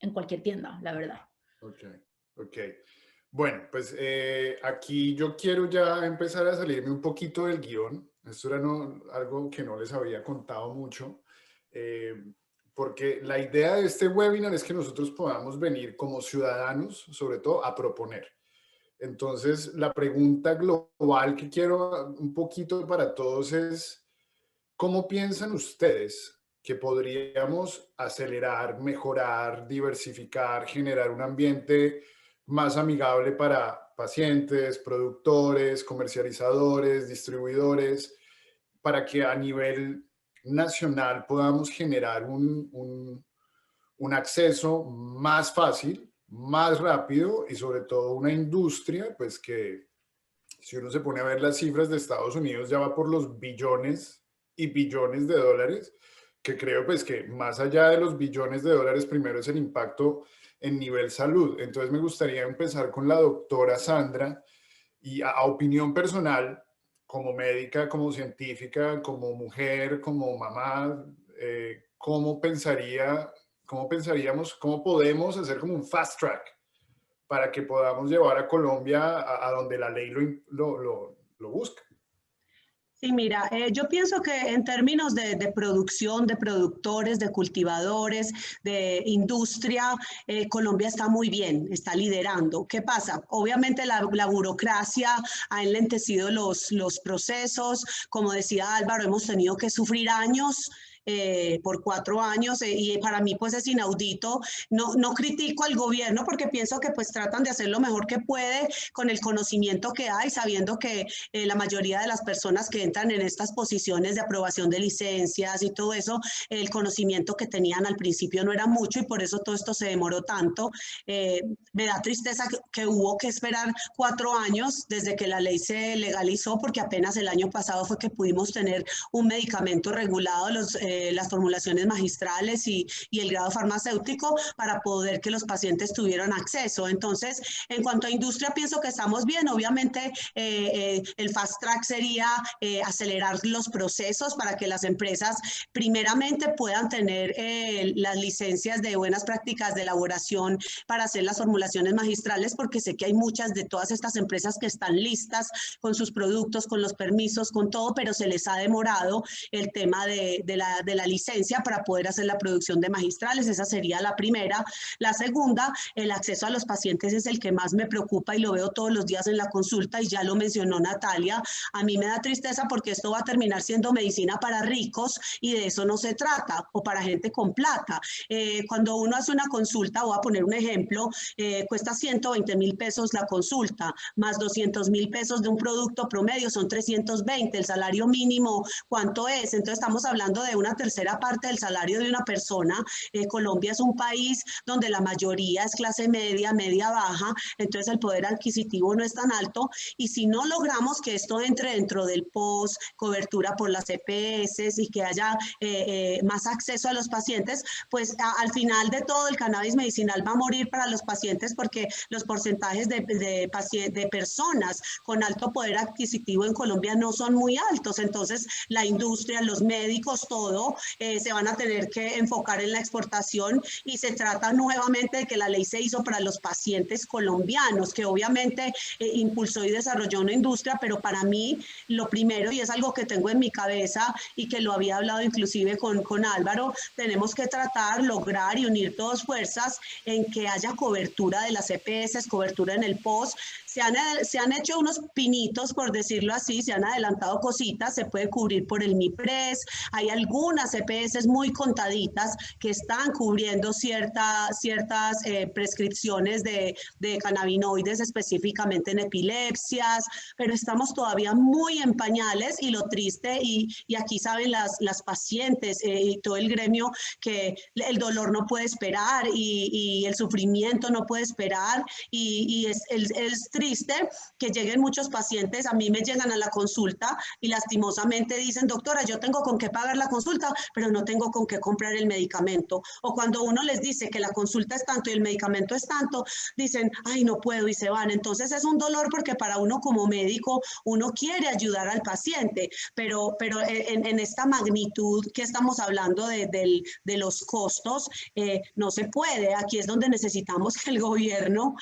en cualquier tienda, la verdad. Ok. Bueno, pues aquí yo quiero ya empezar a salirme un poquito del guión. Esto era algo que no les había contado mucho, porque la idea de este webinar es que nosotros podamos venir como ciudadanos, sobre todo, a proponer. Entonces, la pregunta global que quiero un poquito para todos es, ¿cómo piensan ustedes que podríamos acelerar, mejorar, diversificar, generar un ambiente más amigable para pacientes, productores, comercializadores, distribuidores, para que a nivel nacional podamos generar un acceso más fácil, más rápido y sobre todo una industria, pues que si uno se pone a ver las cifras de Estados Unidos ya va por los billones y billones de dólares, que creo pues que más allá de los billones de dólares, primero es el impacto en nivel salud. Entonces me gustaría empezar con la doctora Sandra y a opinión personal, como médica, como científica, como mujer, como mamá, ¿cómo pensaríamos, cómo podemos hacer como un fast track para que podamos llevar a Colombia a donde la ley lo busca? Sí, mira, yo pienso que en términos de producción, de productores, de cultivadores, de industria, Colombia está muy bien, está liderando. ¿Qué pasa? Obviamente la burocracia ha enlentecido los procesos. Como decía Álvaro, hemos tenido que sufrir años por 4 años y para mí pues es inaudito. No critico al gobierno porque pienso que pues tratan de hacer lo mejor que puede con el conocimiento que hay, sabiendo que la mayoría de las personas que entran en estas posiciones de aprobación de licencias y todo eso, el conocimiento que tenían al principio no era mucho y por eso todo esto se demoró tanto. Me da tristeza que hubo que esperar 4 años desde que la ley se legalizó, porque apenas el año pasado fue que pudimos tener un medicamento regulado. las formulaciones magistrales y el grado farmacéutico para poder que los pacientes tuvieran acceso. Entonces, en cuanto a industria, pienso que estamos bien. Obviamente, el fast track sería acelerar los procesos para que las empresas primeramente puedan tener las licencias de buenas prácticas de elaboración para hacer las formulaciones magistrales, porque sé que hay muchas de todas estas empresas que están listas con sus productos, con los permisos, con todo, pero se les ha demorado el tema de la licencia para poder hacer la producción de magistrales. Esa sería la primera. La segunda, el acceso a los pacientes es el que más me preocupa y lo veo todos los días en la consulta, y ya lo mencionó Natalia. A mí me da tristeza porque esto va a terminar siendo medicina para ricos y de eso no se trata, o para gente con plata. Cuando uno hace una consulta, voy a poner un ejemplo, cuesta 120.000 pesos la consulta, más 200.000 pesos de un producto promedio, son 320. El salario mínimo, ¿cuánto es? Entonces estamos hablando de una tercera parte del salario de una persona. Colombia es un país donde la mayoría es clase media, media baja, entonces el poder adquisitivo no es tan alto, y si no logramos que esto entre dentro del POS, cobertura por las EPS y que haya más acceso a los pacientes, pues al final de todo el cannabis medicinal va a morir para los pacientes, porque los porcentajes de personas con alto poder adquisitivo en Colombia no son muy altos. Entonces la industria, los médicos, todo se van a tener que enfocar en la exportación, y se trata nuevamente de que la ley se hizo para los pacientes colombianos, que obviamente impulsó y desarrolló una industria, pero para mí lo primero, y es algo que tengo en mi cabeza y que lo había hablado inclusive con Álvaro, tenemos que tratar, lograr y unir todas fuerzas en que haya cobertura de las EPS, cobertura en el POS. Se han hecho unos pinitos, por decirlo así, se han adelantado cositas, se puede cubrir por el MIPRES, hay algunas EPS muy contaditas que están cubriendo ciertas prescripciones de cannabinoides, específicamente en epilepsias, pero estamos todavía muy en pañales, y lo triste, y aquí saben las pacientes y todo el gremio, que el dolor no puede esperar, y el sufrimiento no puede esperar, y es triste que lleguen muchos pacientes. A mí me llegan a la consulta y lastimosamente dicen: doctora, yo tengo con qué pagar la consulta, pero no tengo con qué comprar el medicamento. O cuando uno les dice que la consulta es tanto y el medicamento es tanto, dicen: ay, no puedo, y se van. Entonces es un dolor, porque para uno como médico, uno quiere ayudar al paciente, pero en esta magnitud que estamos hablando de los costos, no se puede. Aquí es donde necesitamos que el gobierno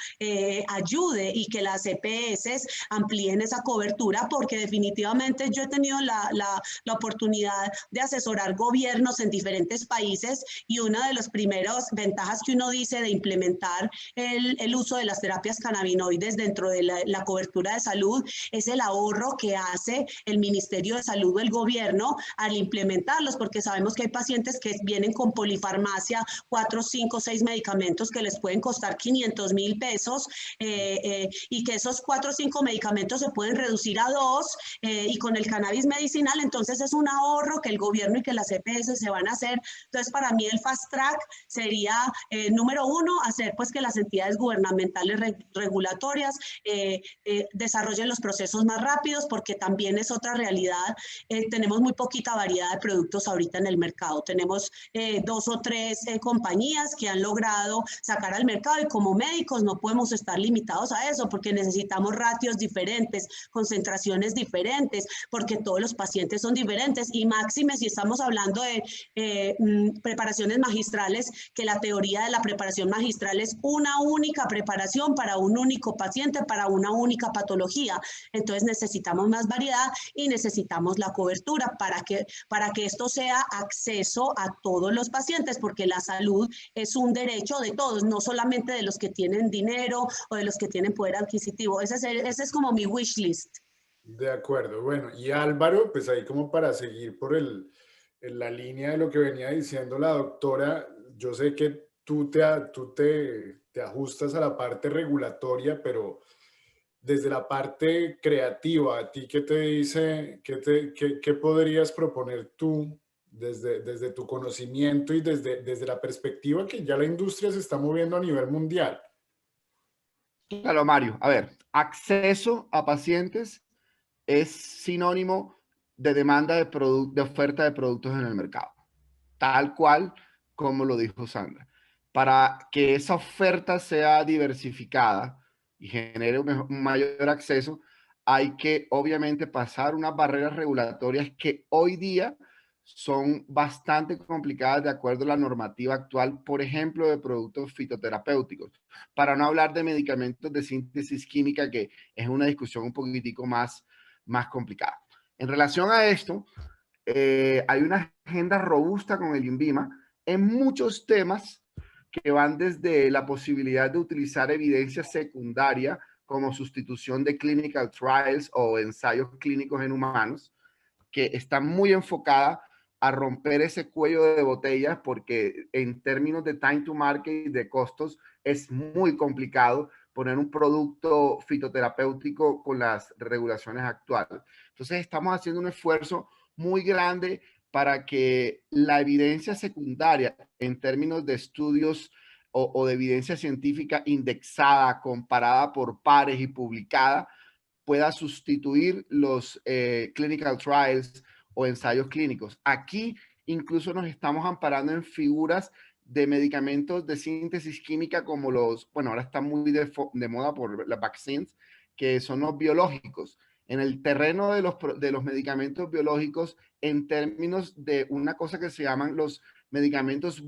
ayude y que las EPS amplíen esa cobertura, porque definitivamente yo he tenido la oportunidad de asesorar gobiernos en diferentes países, y una de las primeras ventajas que uno dice de implementar el uso de las terapias cannabinoides dentro de la cobertura de salud es el ahorro que hace el Ministerio de Salud o el gobierno al implementarlos, porque sabemos que hay pacientes que vienen con polifarmacia, 4, 5, 6 medicamentos que les pueden costar 500.000 pesos, y que esos 4 o 5 medicamentos se pueden reducir a 2, y con el cannabis medicinal, entonces es un ahorro que el gobierno y que las EPS se van a hacer. Entonces, para mí el fast track sería, número 1, hacer pues que las entidades gubernamentales regulatorias desarrollen los procesos más rápidos, porque también es otra realidad. Tenemos muy poquita variedad de productos ahorita en el mercado. Tenemos 2 o 3 compañías que han logrado sacar al mercado, y como médicos no podemos estar limitados a eso, porque necesitamos ratios diferentes, concentraciones diferentes, porque todos los pacientes son diferentes, y máxime si estamos hablando de preparaciones magistrales, que la teoría de la preparación magistral es una única preparación para un único paciente, para una única patología. Entonces necesitamos más variedad y necesitamos la cobertura para que esto sea acceso a todos los pacientes, porque la salud es un derecho de todos, no solamente de los que tienen dinero o de los que tienen poder adquisitivo. Ese es como mi wish list. De acuerdo. Bueno, y Álvaro, pues ahí como para seguir por la línea de lo que venía diciendo la doctora, yo sé que tú te ajustas a la parte regulatoria, pero desde la parte creativa, ¿a ti qué te dice, qué podrías proponer tú desde tu conocimiento y desde la perspectiva que ya la industria se está moviendo a nivel mundial? Claro, Mario. A ver, acceso a pacientes es sinónimo de demanda de oferta de productos en el mercado. tal cual como lo dijo Sandra. Para que esa oferta sea diversificada y genere un mayor acceso, hay que obviamente pasar unas barreras regulatorias que hoy día son bastante complicadas de acuerdo a la normativa actual, por ejemplo, de productos fitoterapéuticos, para no hablar de medicamentos de síntesis química, que es una discusión un poquitico más complicada. En relación a esto, hay una agenda robusta con el INVIMA en muchos temas que van desde la posibilidad de utilizar evidencia secundaria como sustitución de clinical trials o ensayos clínicos en humanos, que está muy enfocada a romper ese cuello de botella, porque en términos de time to market y de costos es muy complicado poner un producto fitoterapéutico con las regulaciones actuales. Entonces estamos haciendo un esfuerzo muy grande para que la evidencia secundaria en términos de estudios o de evidencia científica indexada, comparada por pares y publicada, pueda sustituir los clinical trials o ensayos clínicos. Aquí incluso nos estamos amparando en figuras de medicamentos de síntesis química como los, bueno, ahora está muy de moda por las vaccines, que son los biológicos. En el terreno de los medicamentos biológicos, en términos de una cosa que se llaman los medicamentos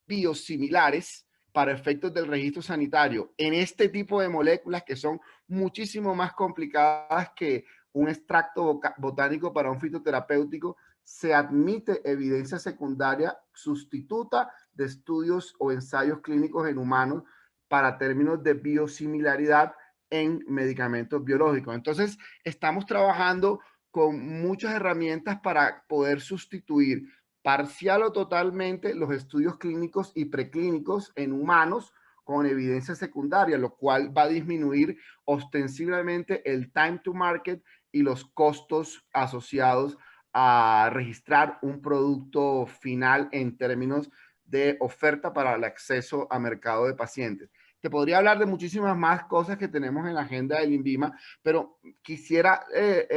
biosimilares para efectos del registro sanitario, en este tipo de moléculas que son muchísimo más complicadas que un extracto botánico para un fitoterapéutico, se admite evidencia secundaria sustituta de estudios o ensayos clínicos en humanos para términos de biosimilaridad en medicamentos biológicos. Entonces, estamos trabajando con muchas herramientas para poder sustituir parcial o totalmente los estudios clínicos y preclínicos en humanos con evidencia secundaria, lo cual va a disminuir ostensiblemente el time to market y los costos asociados a registrar un producto final en términos de oferta para el acceso a mercado de pacientes. Te podría hablar de muchísimas más cosas que tenemos en la agenda del INVIMA, pero quisiera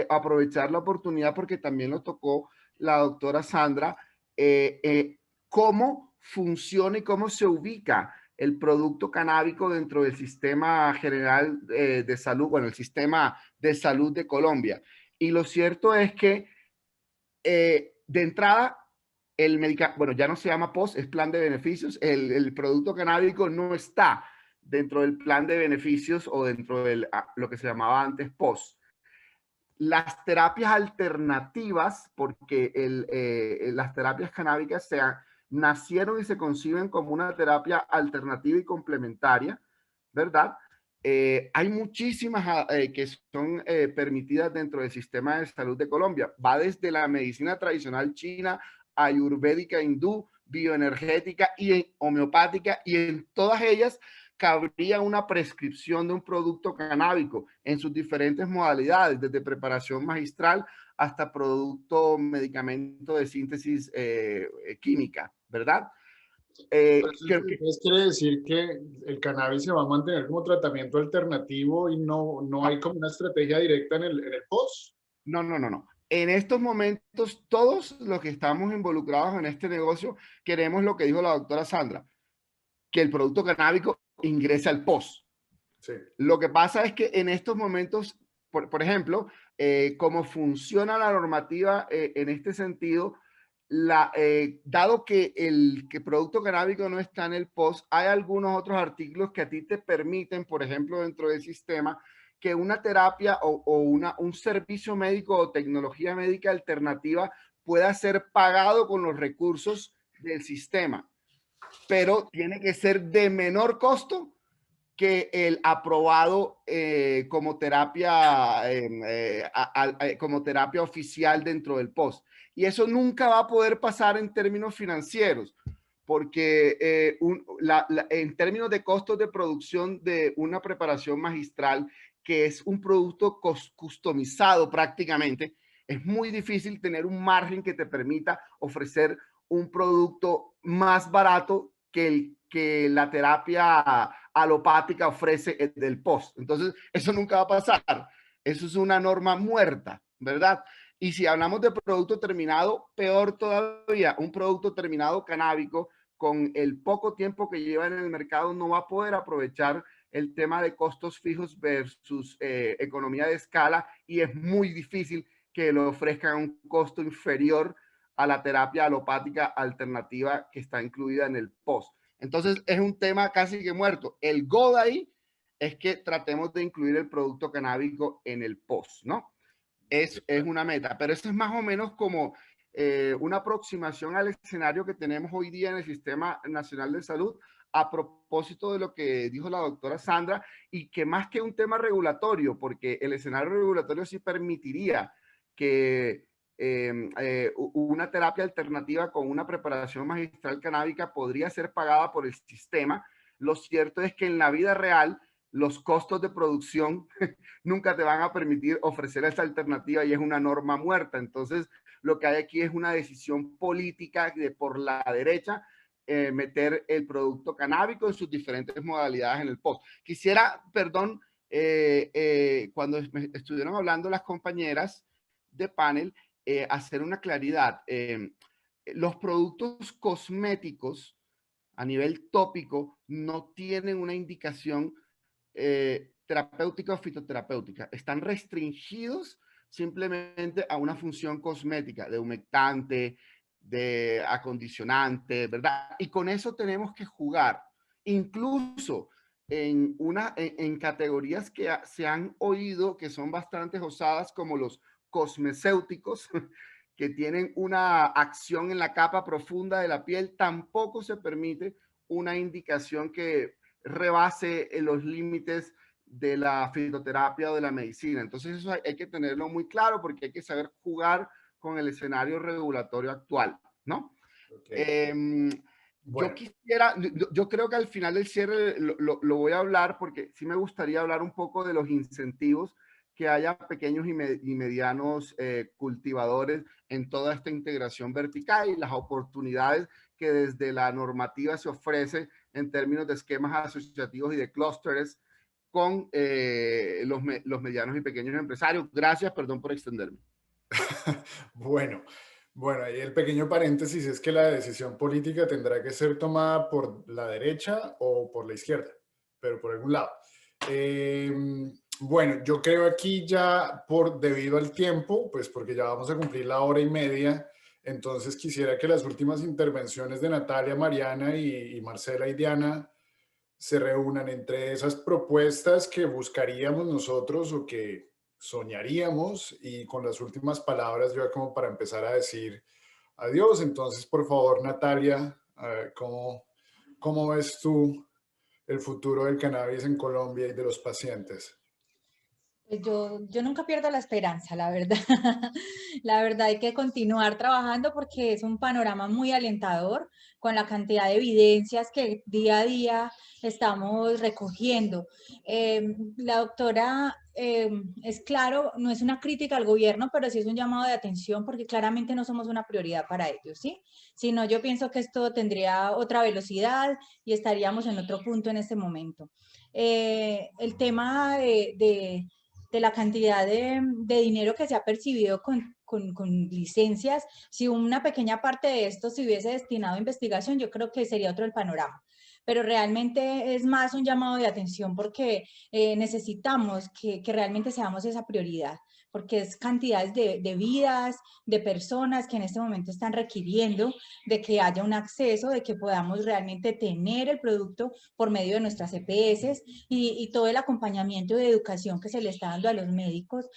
aprovechar la oportunidad porque también lo tocó la doctora Sandra, cómo funciona y cómo se ubica el producto canábico dentro del sistema general de salud, bueno, el sistema de salud de Colombia. Y lo cierto es que de entrada, el medicamento, bueno, ya no se llama POS, es plan de beneficios. El producto canábico no está dentro del plan de beneficios o dentro de lo que se llamaba antes POS. Las terapias alternativas, porque las terapias canábicas nacieron y se conciben como una terapia alternativa y complementaria, ¿verdad? Hay muchísimas que son permitidas dentro del sistema de salud de Colombia. Va desde la medicina tradicional china, ayurvédica, hindú, bioenergética y homeopática, y en todas ellas cabría una prescripción de un producto canábico en sus diferentes modalidades, desde preparación magistral hasta medicamento de síntesis química, ¿verdad? Entonces, quiere decir que el cannabis se va a mantener como tratamiento alternativo y no hay como una estrategia directa en el POS. No. En estos momentos, todos los que estamos involucrados en este negocio queremos lo que dijo la doctora Sandra, que el producto canábico ingrese al POS. Sí. Lo que pasa es que en estos momentos, por ejemplo, cómo funciona la normativa en este sentido, dado que el producto canábico no está en el POS, hay algunos otros artículos que a ti te permiten, por ejemplo, dentro del sistema, que una terapia o un servicio médico o tecnología médica alternativa pueda ser pagado con los recursos del sistema, pero tiene que ser de menor costo que el aprobado como terapia oficial dentro del POS. Y eso nunca va a poder pasar en términos financieros, porque en términos de costos de producción de una preparación magistral, que es un producto customizado prácticamente, es muy difícil tener un margen que te permita ofrecer un producto más barato que la terapia alopática ofrece del POS. Entonces, eso nunca va a pasar. Eso es una norma muerta, ¿verdad? Y si hablamos de producto terminado, peor todavía, un producto terminado canábico con el poco tiempo que lleva en el mercado no va a poder aprovechar el tema de costos fijos versus economía de escala, y es muy difícil que lo ofrezcan a un costo inferior a la terapia alopática alternativa que está incluida en el POS. Entonces es un tema casi que muerto. El go de ahí es que tratemos de incluir el producto canábico en el POS, ¿no? Es una meta, pero eso es más o menos como una aproximación al escenario que tenemos hoy día en el Sistema Nacional de Salud, a propósito de lo que dijo la doctora Sandra, y que más que un tema regulatorio, porque el escenario regulatorio sí permitiría que una terapia alternativa con una preparación magistral canábica podría ser pagada por el sistema. Lo cierto es que en la vida real los costos de producción nunca te van a permitir ofrecer esa alternativa y es una norma muerta. Entonces, lo que hay aquí es una decisión política de por la derecha meter el producto canábico en sus diferentes modalidades en el POS. Quisiera, perdón, cuando estuvieron hablando las compañeras de panel, hacer una claridad. Los productos cosméticos a nivel tópico no tienen una indicación terapéutica o fitoterapéutica. Están restringidos simplemente a una función cosmética, de humectante, de acondicionante, ¿verdad? Y con eso tenemos que jugar. Incluso en categorías que se han oído, que son bastante osadas, como los cosmecéuticos, que tienen una acción en la capa profunda de la piel, tampoco se permite una indicación que rebase los límites de la fitoterapia o de la medicina. Entonces eso hay que tenerlo muy claro, porque hay que saber jugar con el escenario regulatorio actual, ¿no? Okay. Bueno. Yo creo que al final del cierre lo voy a hablar, porque sí me gustaría hablar un poco de los incentivos que haya pequeños y medianos cultivadores en toda esta integración vertical, y las oportunidades que desde la normativa se ofrece en términos de esquemas asociativos y de clústeres con los medianos y pequeños empresarios. Gracias, perdón por extenderme. Bueno, ahí el pequeño paréntesis es que la decisión política tendrá que ser tomada por la derecha o por la izquierda, pero por algún lado. Bueno, yo creo aquí ya debido al tiempo, pues porque ya vamos a cumplir la 1:30, entonces quisiera que las últimas intervenciones de Natalia, Mariana y Marcela y Diana se reúnan entre esas propuestas que buscaríamos nosotros o que soñaríamos, y con las últimas palabras yo como para empezar a decir adiós. Entonces, por favor, Natalia, ¿cómo ves tú el futuro del cannabis en Colombia y de los pacientes? Pues yo nunca pierdo la esperanza, la verdad. La verdad hay que continuar trabajando porque es un panorama muy alentador con la cantidad de evidencias que día a día estamos recogiendo. La doctora, es claro, no es una crítica al gobierno, pero sí es un llamado de atención porque claramente no somos una prioridad para ellos, ¿sí? Si no, yo pienso que esto tendría otra velocidad y estaríamos en otro punto en este momento. El tema de la cantidad de dinero que se ha percibido con licencias, si una pequeña parte de esto se hubiese destinado a investigación, yo creo que sería otro el panorama. Pero realmente es más un llamado de atención porque necesitamos que realmente seamos esa prioridad, porque es cantidades de vidas, de personas que en este momento están requiriendo de que haya un acceso, de que podamos realmente tener el producto por medio de nuestras EPS y todo el acompañamiento de educación que se le está dando a los médicos.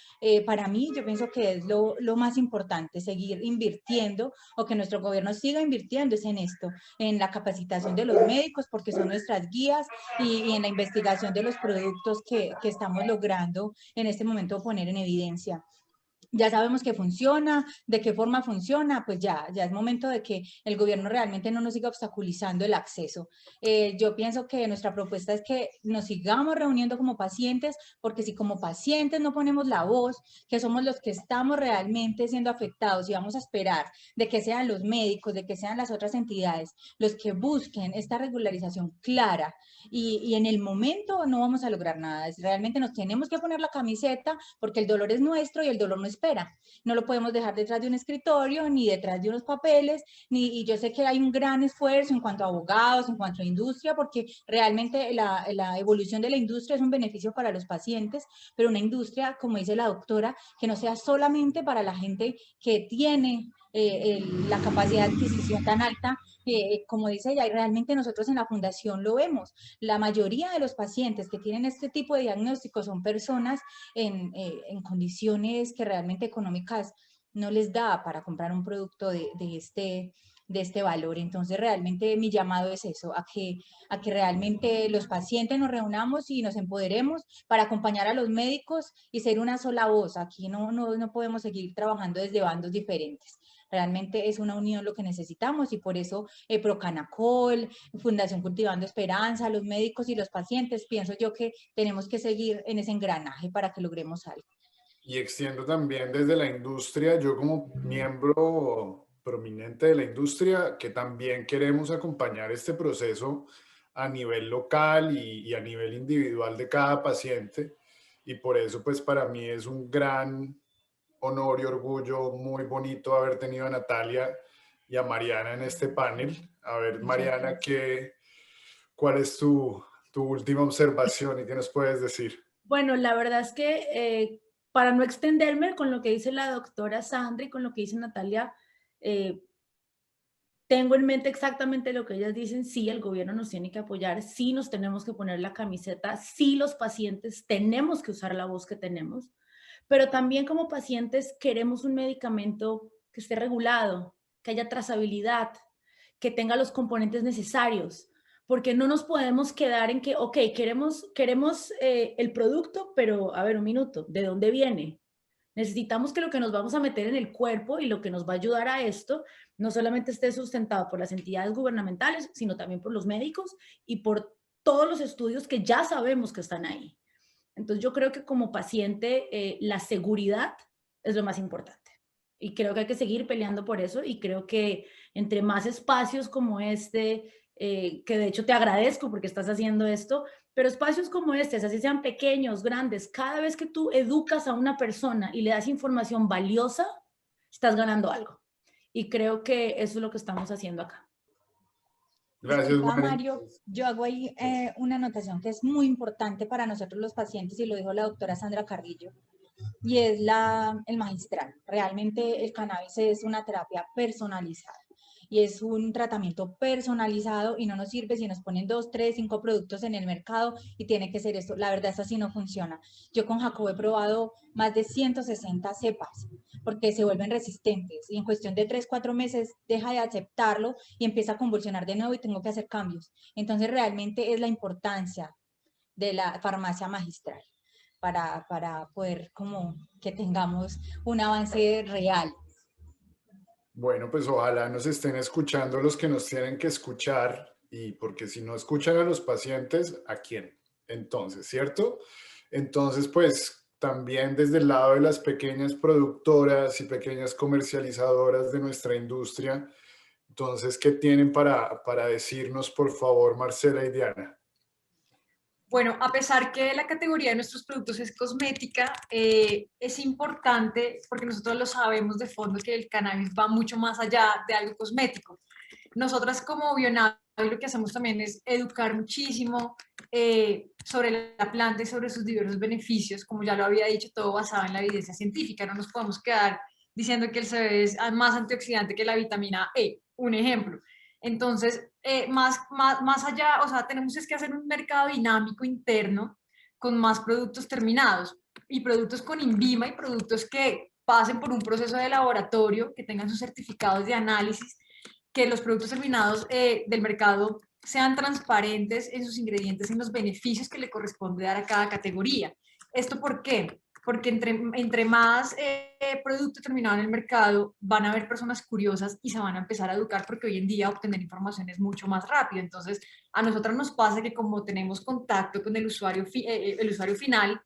Para mí, yo pienso que es lo más importante, seguir invirtiendo, o que nuestro gobierno siga invirtiendo en esto, en la capacitación de los médicos, porque son nuestras guías, y en la investigación de los productos que estamos logrando en este momento poner en evidencia. Ya sabemos que funciona, de qué forma funciona, pues ya es momento de que el gobierno realmente no nos siga obstaculizando el acceso. Yo pienso que nuestra propuesta es que nos sigamos reuniendo como pacientes, porque si como pacientes no ponemos la voz, que somos los que estamos realmente siendo afectados, y vamos a esperar de que sean los médicos, de que sean las otras entidades los que busquen esta regularización clara, y en el momento no vamos a lograr nada. Realmente nos tenemos que poner la camiseta, porque el dolor es nuestro y el dolor no es espera. No lo podemos dejar detrás de un escritorio, ni detrás de unos papeles, y yo sé que hay un gran esfuerzo en cuanto a abogados, en cuanto a industria, porque realmente la evolución de la industria es un beneficio para los pacientes, pero una industria, como dice la doctora, que no sea solamente para la gente que tiene la capacidad de adquisición tan alta, como dice ella, y realmente nosotros en la fundación lo vemos. La mayoría de los pacientes que tienen este tipo de diagnósticos son personas en condiciones que realmente económicas no les da para comprar un producto de este valor. Entonces realmente mi llamado es eso, a que realmente los pacientes nos reunamos y nos empoderemos para acompañar a los médicos y ser una sola voz. Aquí no podemos seguir trabajando desde bandos diferentes. Realmente es una unión lo que necesitamos, y por eso Procanacol, Fundación Cultivando Esperanza, los médicos y los pacientes, pienso yo que tenemos que seguir en ese engranaje para que logremos algo. Y extiendo también desde la industria, yo como miembro prominente de la industria, que también queremos acompañar este proceso a nivel local y a nivel individual de cada paciente. Y por eso, pues para mí es un gran honor y orgullo muy bonito haber tenido a Natalia y a Mariana en este panel. A ver, Mariana, ¿cuál es tu última observación y qué nos puedes decir? Bueno, la verdad es que para no extenderme con lo que dice la doctora Sandra y con lo que dice Natalia, tengo en mente exactamente lo que ellas dicen. Sí, el gobierno nos tiene que apoyar, sí nos tenemos que poner la camiseta, sí los pacientes tenemos que usar la voz que tenemos, pero también como pacientes queremos un medicamento que esté regulado, que haya trazabilidad, que tenga los componentes necesarios, porque no nos podemos quedar en que, ok, queremos el producto, pero a ver, un minuto, ¿de dónde viene? Necesitamos que lo que nos vamos a meter en el cuerpo y lo que nos va a ayudar a esto no solamente esté sustentado por las entidades gubernamentales, sino también por los médicos y por todos los estudios que ya sabemos que están ahí. Entonces yo creo que como paciente la seguridad es lo más importante. Y creo que hay que seguir peleando por eso, y creo que entre más espacios como este, que de hecho te agradezco porque estás haciendo esto, pero espacios como este, así sean pequeños, grandes, cada vez que tú educas a una persona y le das información valiosa, estás ganando algo. Y creo que eso es lo que estamos haciendo acá. Gracias, Disculpa, Mari. Mario, yo hago ahí una anotación que es muy importante para nosotros los pacientes, y lo dijo la doctora Sandra Carrillo, y es el magistral. Realmente el cannabis es una terapia personalizada y es un tratamiento personalizado, y no nos sirve si nos ponen 2, 3, 5 productos en el mercado y tiene que ser esto. La verdad es así, no funciona. Yo con Jacobo he probado más de 160 cepas porque se vuelven resistentes, y en cuestión de 3, 4 meses deja de aceptarlo y empieza a convulsionar de nuevo y tengo que hacer cambios. Entonces realmente es la importancia de la farmacia magistral para poder como que tengamos un avance real. Bueno, pues ojalá nos estén escuchando los que nos tienen que escuchar, y porque si no escuchan a los pacientes, ¿a quién? Entonces, ¿cierto? Entonces, pues también desde el lado de las pequeñas productoras y pequeñas comercializadoras de nuestra industria, entonces, ¿qué tienen para decirnos, por favor, Marcela y Diana? Bueno, a pesar que la categoría de nuestros productos es cosmética, es importante, porque nosotros lo sabemos de fondo, que el cannabis va mucho más allá de algo cosmético. Nosotras como Bionavi lo que hacemos también es educar muchísimo sobre la planta y sobre sus diversos beneficios. Como ya lo había dicho, todo basado en la evidencia científica. No nos podemos quedar diciendo que el CBD es más antioxidante que la vitamina E, un ejemplo. Entonces, más allá, o sea, tenemos que hacer un mercado dinámico interno con más productos terminados y productos con INVIMA y productos que pasen por un proceso de laboratorio, que tengan sus certificados de análisis, que los productos terminados del mercado sean transparentes en sus ingredientes, en los beneficios que le corresponde dar a cada categoría. ¿Esto por qué? Porque entre más producto terminado en el mercado, van a haber personas curiosas y se van a empezar a educar, porque hoy en día obtener información es mucho más rápido. Entonces, a nosotros nos pasa que como tenemos contacto con el usuario final,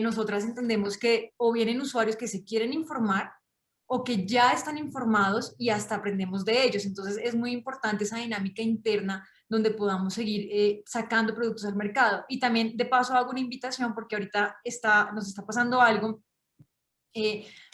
nosotras entendemos que o vienen usuarios que se quieren informar o que ya están informados y hasta aprendemos de ellos. Entonces es muy importante esa dinámica interna donde podamos seguir sacando productos al mercado. Y también de paso hago una invitación, porque ahorita nos está pasando algo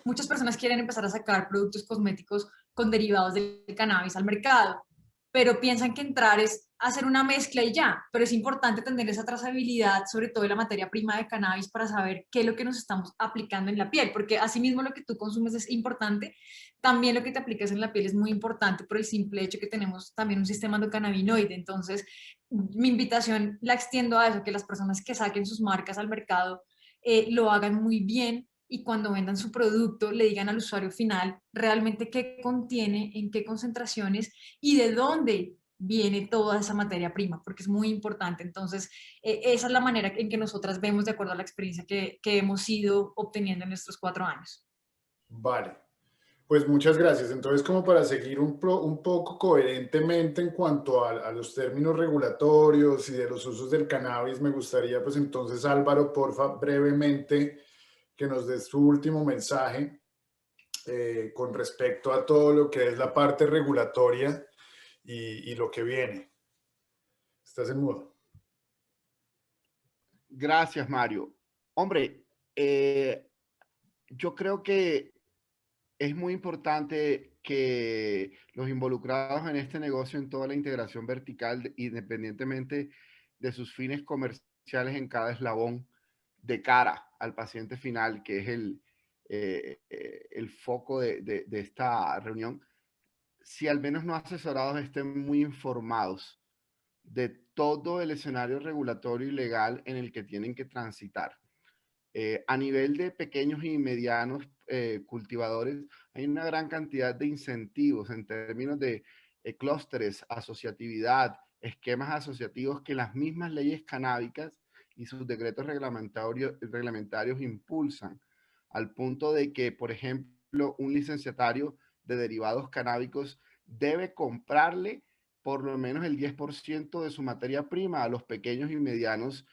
muchas personas quieren empezar a sacar productos cosméticos con derivados del cannabis al mercado, pero piensan que entrar es hacer una mezcla y ya, pero es importante tener esa trazabilidad, sobre todo de la materia prima de cannabis, para saber qué es lo que nos estamos aplicando en la piel, porque asimismo lo que tú consumes es importante, también lo que te aplicas en la piel es muy importante por el simple hecho que tenemos también un sistema endocannabinoide. Entonces, mi invitación la extiendo a eso, que las personas que saquen sus marcas al mercado lo hagan muy bien, y cuando vendan su producto le digan al usuario final realmente qué contiene, en qué concentraciones y de dónde viene toda esa materia prima, porque es muy importante. Entonces, esa es la manera en que nosotras vemos, de acuerdo a la experiencia que hemos ido obteniendo en estos 4 años. Vale, pues muchas gracias. Entonces, como para seguir un poco coherentemente en cuanto a los términos regulatorios y de los usos del cannabis, me gustaría pues entonces, Álvaro, porfa, brevemente que nos des su último mensaje con respecto a todo lo que es la parte regulatoria y lo que viene. Estás en mudo. Gracias, Mario. Hombre, yo creo que es muy importante que los involucrados en este negocio, en toda la integración vertical, independientemente de sus fines comerciales en cada eslabón, de cara al paciente final, que es el foco de esta reunión, si al menos no asesorados, estén muy informados de todo el escenario regulatorio y legal en el que tienen que transitar. A nivel de pequeños y medianos cultivadores, hay una gran cantidad de incentivos en términos de clústeres, asociatividad, esquemas asociativos que las mismas leyes canábicas y sus decretos reglamentarios impulsan, al punto de que, por ejemplo, un licenciatario de derivados canábicos debe comprarle por lo menos el 10% de su materia prima a los pequeños y medianos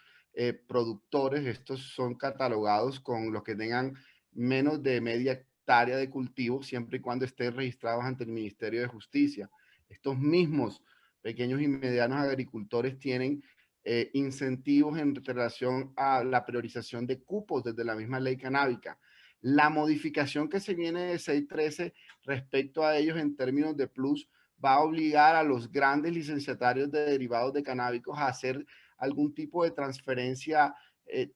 productores. Estos son catalogados con los que tengan menos de media hectárea de cultivo, siempre y cuando estén registrados ante el Ministerio de Justicia. Estos mismos pequeños y medianos agricultores tienen incentivos en relación a la priorización de cupos desde la misma ley canábica. La modificación que se viene de 613 respecto a ellos en términos de plus va a obligar a los grandes licenciatarios de derivados de canábicos a hacer algún tipo de transferencia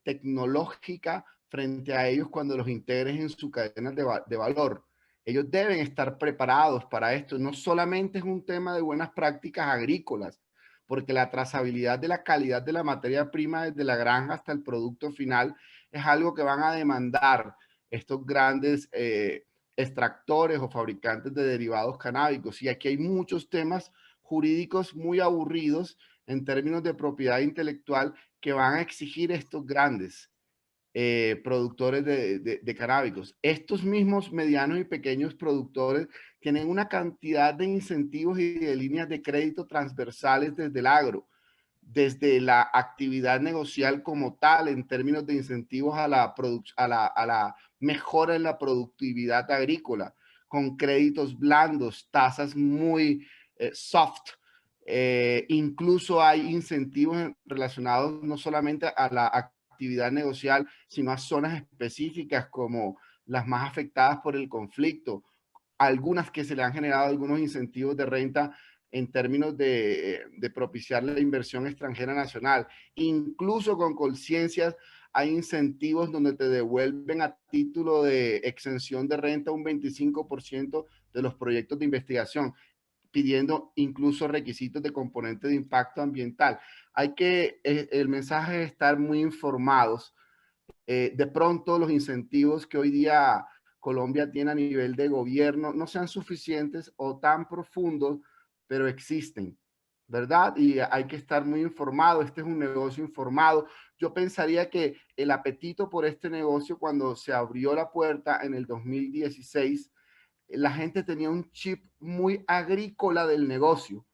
tecnológica frente a ellos cuando los integres en su cadena de valor. Ellos deben estar preparados para esto. No solamente es un tema de buenas prácticas agrícolas, porque la trazabilidad de la calidad de la materia prima desde la granja hasta el producto final es algo que van a demandar estos grandes extractores o fabricantes de derivados canábicos. Y aquí hay muchos temas jurídicos muy aburridos en términos de propiedad intelectual que van a exigir estos grandes productores de canábicos. Estos mismos medianos y pequeños productores tienen una cantidad de incentivos y de líneas de crédito transversales desde el agro, desde la actividad negocial como tal, en términos de incentivos a la mejora en la productividad agrícola, con créditos blandos, tasas muy soft. Incluso hay incentivos relacionados no solamente a la actividad negocial, sino a zonas específicas como las más afectadas por el conflicto, algunas que se le han generado algunos incentivos de renta en términos de propiciar la inversión extranjera nacional. Incluso con conciencias hay incentivos donde te devuelven a título de exención de renta un 25% de los proyectos de investigación, pidiendo incluso requisitos de componente de impacto ambiental. El mensaje es estar muy informados. De pronto los incentivos que hoy día Colombia tiene a nivel de gobierno no sean suficientes o tan profundos, pero existen, ¿verdad? Y hay que estar muy informado. Este es un negocio informado. Yo pensaría que el apetito por este negocio, cuando se abrió la puerta en el 2016, la gente tenía un chip muy agrícola del negocio.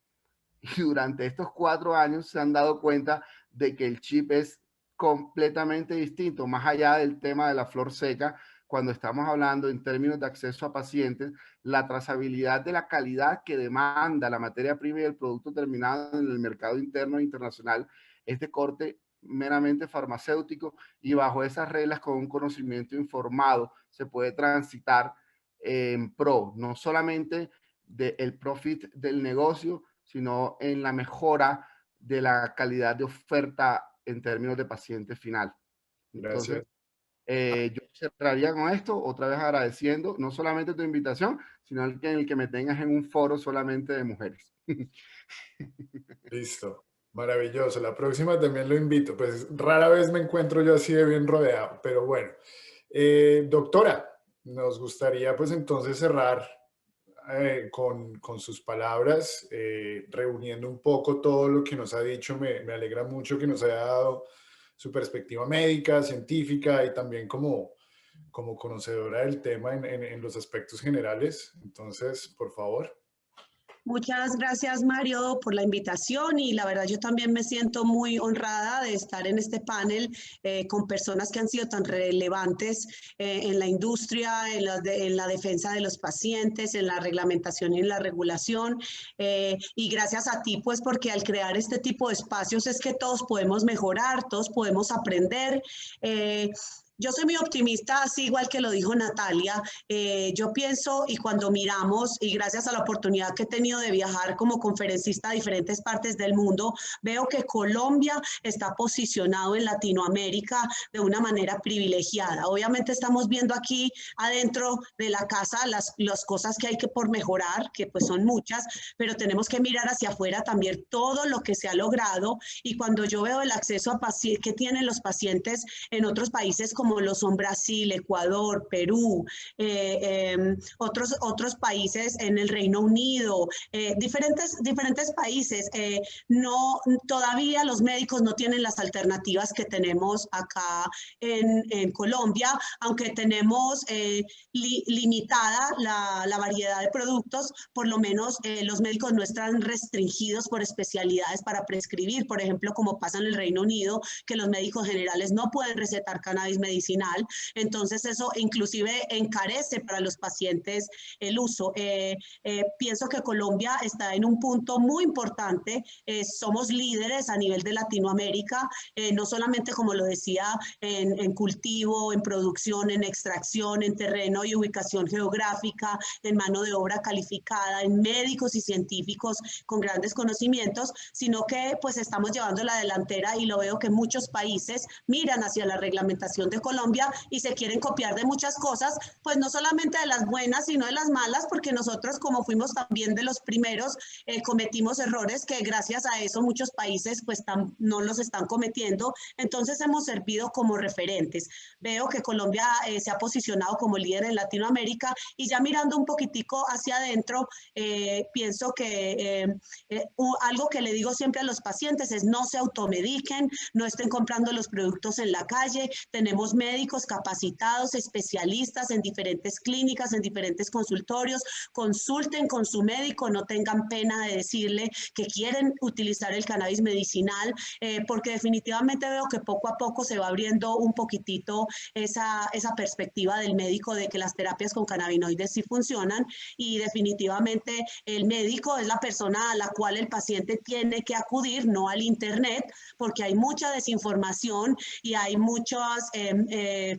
Y durante estos 4 años se han dado cuenta de que el chip es completamente distinto, más allá del tema de la flor seca. Cuando estamos hablando en términos de acceso a pacientes, la trazabilidad de la calidad que demanda la materia prima y el producto terminado en el mercado interno e internacional es de corte meramente farmacéutico, y bajo esas reglas, con un conocimiento informado, se puede transitar en pro, no solamente del profit del negocio, sino en la mejora de la calidad de oferta en términos de paciente final. Entonces, yo cerraría con esto, otra vez agradeciendo no solamente tu invitación, sino en el que me tengas en un foro solamente de mujeres. Listo, maravilloso. La próxima también lo invito. Pues rara vez me encuentro yo así de bien rodeado, pero bueno. Doctora, nos gustaría pues entonces cerrar con sus palabras, reuniendo un poco todo lo que nos ha dicho. Me alegra mucho que nos haya dado su perspectiva médica, científica y también como conocedora del tema en los aspectos generales. Entonces, por favor. Muchas gracias, Mario, por la invitación, y la verdad yo también me siento muy honrada de estar en este panel con personas que han sido tan relevantes en la industria, en la defensa de los pacientes, en la reglamentación y en la regulación. Y gracias a ti, pues, porque al crear este tipo de espacios es que todos podemos mejorar, todos podemos aprender. Yo soy muy optimista, así igual que lo dijo Natalia. Yo pienso, y cuando miramos, y gracias a la oportunidad que he tenido de viajar como conferencista a diferentes partes del mundo, veo que Colombia está posicionado en Latinoamérica de una manera privilegiada. Obviamente estamos viendo aquí adentro de la casa las cosas que hay que por mejorar, que pues son muchas, pero tenemos que mirar hacia afuera también todo lo que se ha logrado. Y cuando yo veo el acceso a que tienen los pacientes en otros países como lo son Brasil, Ecuador, Perú, otros países en el Reino Unido, diferentes países, todavía los médicos no tienen las alternativas que tenemos acá en Colombia, aunque tenemos limitada la variedad de productos. Por lo menos los médicos no están restringidos por especialidades para prescribir, por ejemplo, como pasa en el Reino Unido, que los médicos generales no pueden recetar cannabis medicinal. Entonces eso inclusive encarece para los pacientes el uso. Pienso que Colombia está en un punto muy importante. Somos líderes a nivel de Latinoamérica, no solamente, como lo decía, en cultivo, en producción, en extracción, en terreno y ubicación geográfica, en mano de obra calificada, en médicos y científicos con grandes conocimientos, sino que pues estamos llevando la delantera, y lo veo que muchos países miran hacia la reglamentación de Colombia y se quieren copiar de muchas cosas, pues no solamente de las buenas, sino de las malas, porque nosotros, como fuimos también de los primeros, cometimos errores que gracias a eso muchos países pues no los están cometiendo. Entonces hemos servido como referentes. Veo que Colombia se ha posicionado como líder en Latinoamérica, y ya mirando un poquitico hacia adentro, pienso que algo que le digo siempre a los pacientes es: no se automediquen, no estén comprando los productos en la calle. Tenemos médicos capacitados, especialistas en diferentes clínicas, en diferentes consultorios. Consulten con su médico, no tengan pena de decirle que quieren utilizar el cannabis medicinal, porque definitivamente veo que poco a poco se va abriendo un poquitito esa perspectiva del médico de que las terapias con cannabinoides sí funcionan, y definitivamente el médico es la persona a la cual el paciente tiene que acudir, no al internet, porque hay mucha desinformación y hay muchos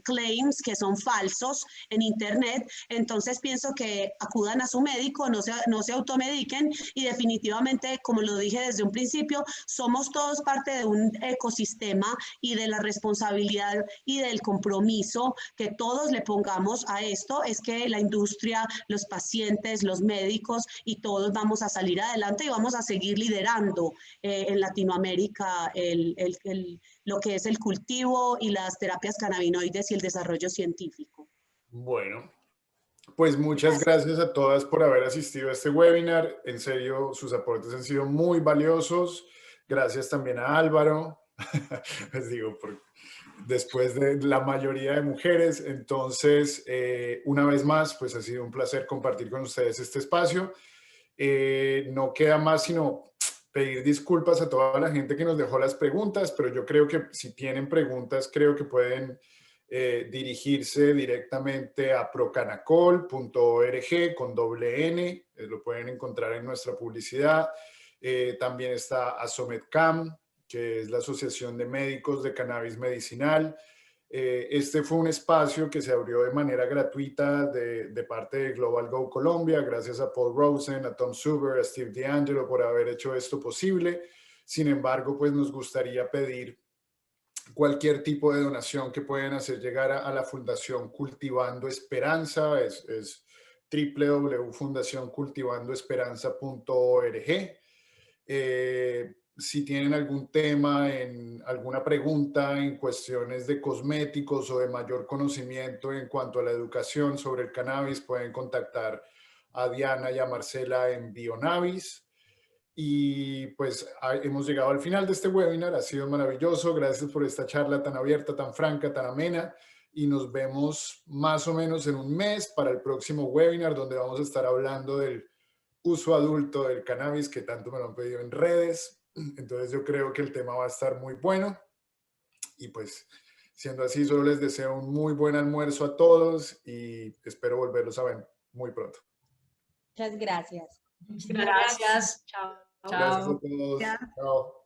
claims que son falsos en internet. Entonces pienso que acudan a su médico, no se automediquen, y definitivamente, como lo dije desde un principio, somos todos parte de un ecosistema, y de la responsabilidad y del compromiso que todos le pongamos a esto es que la industria, los pacientes, los médicos y todos vamos a salir adelante, y vamos a seguir liderando en Latinoamérica lo que es el cultivo y las terapias cannabinoides y el desarrollo científico. Bueno, pues muchas gracias a todas por haber asistido a este webinar. En serio, sus aportes han sido muy valiosos. Gracias también a Álvaro. Les digo, después de la mayoría de mujeres. Entonces, una vez más, pues ha sido un placer compartir con ustedes este espacio. No queda más sino pedir disculpas a toda la gente que nos dejó las preguntas, pero yo creo que si tienen preguntas, creo que pueden dirigirse directamente a procanacol.org con .n, lo pueden encontrar en nuestra publicidad. También está Asometcam, que es la Asociación de Médicos de Cannabis Medicinal. Este fue un espacio que se abrió de manera gratuita de parte de Global Go Colombia, gracias a Paul Rosen, a Tom Suber, a Steve D'Angelo por haber hecho esto posible. Sin embargo, pues nos gustaría pedir cualquier tipo de donación que pueden hacer llegar a la Fundación Cultivando Esperanza, es www.fundacioncultivandoesperanza.org. Si tienen algún tema, alguna pregunta en cuestiones de cosméticos o de mayor conocimiento en cuanto a la educación sobre el cannabis, pueden contactar a Diana y a Marcela en Bionavis. Y pues hemos llegado al final de este webinar, ha sido maravilloso, gracias por esta charla tan abierta, tan franca, tan amena, y nos vemos más o menos en un mes para el próximo webinar donde vamos a estar hablando del uso adulto del cannabis que tanto me lo han pedido en redes. Entonces yo creo que el tema va a estar muy bueno y pues siendo así solo les deseo un muy buen almuerzo a todos y espero volverlos a ver muy pronto. Muchas gracias. Gracias. Chao. Gracias a todos. Ya. Chao.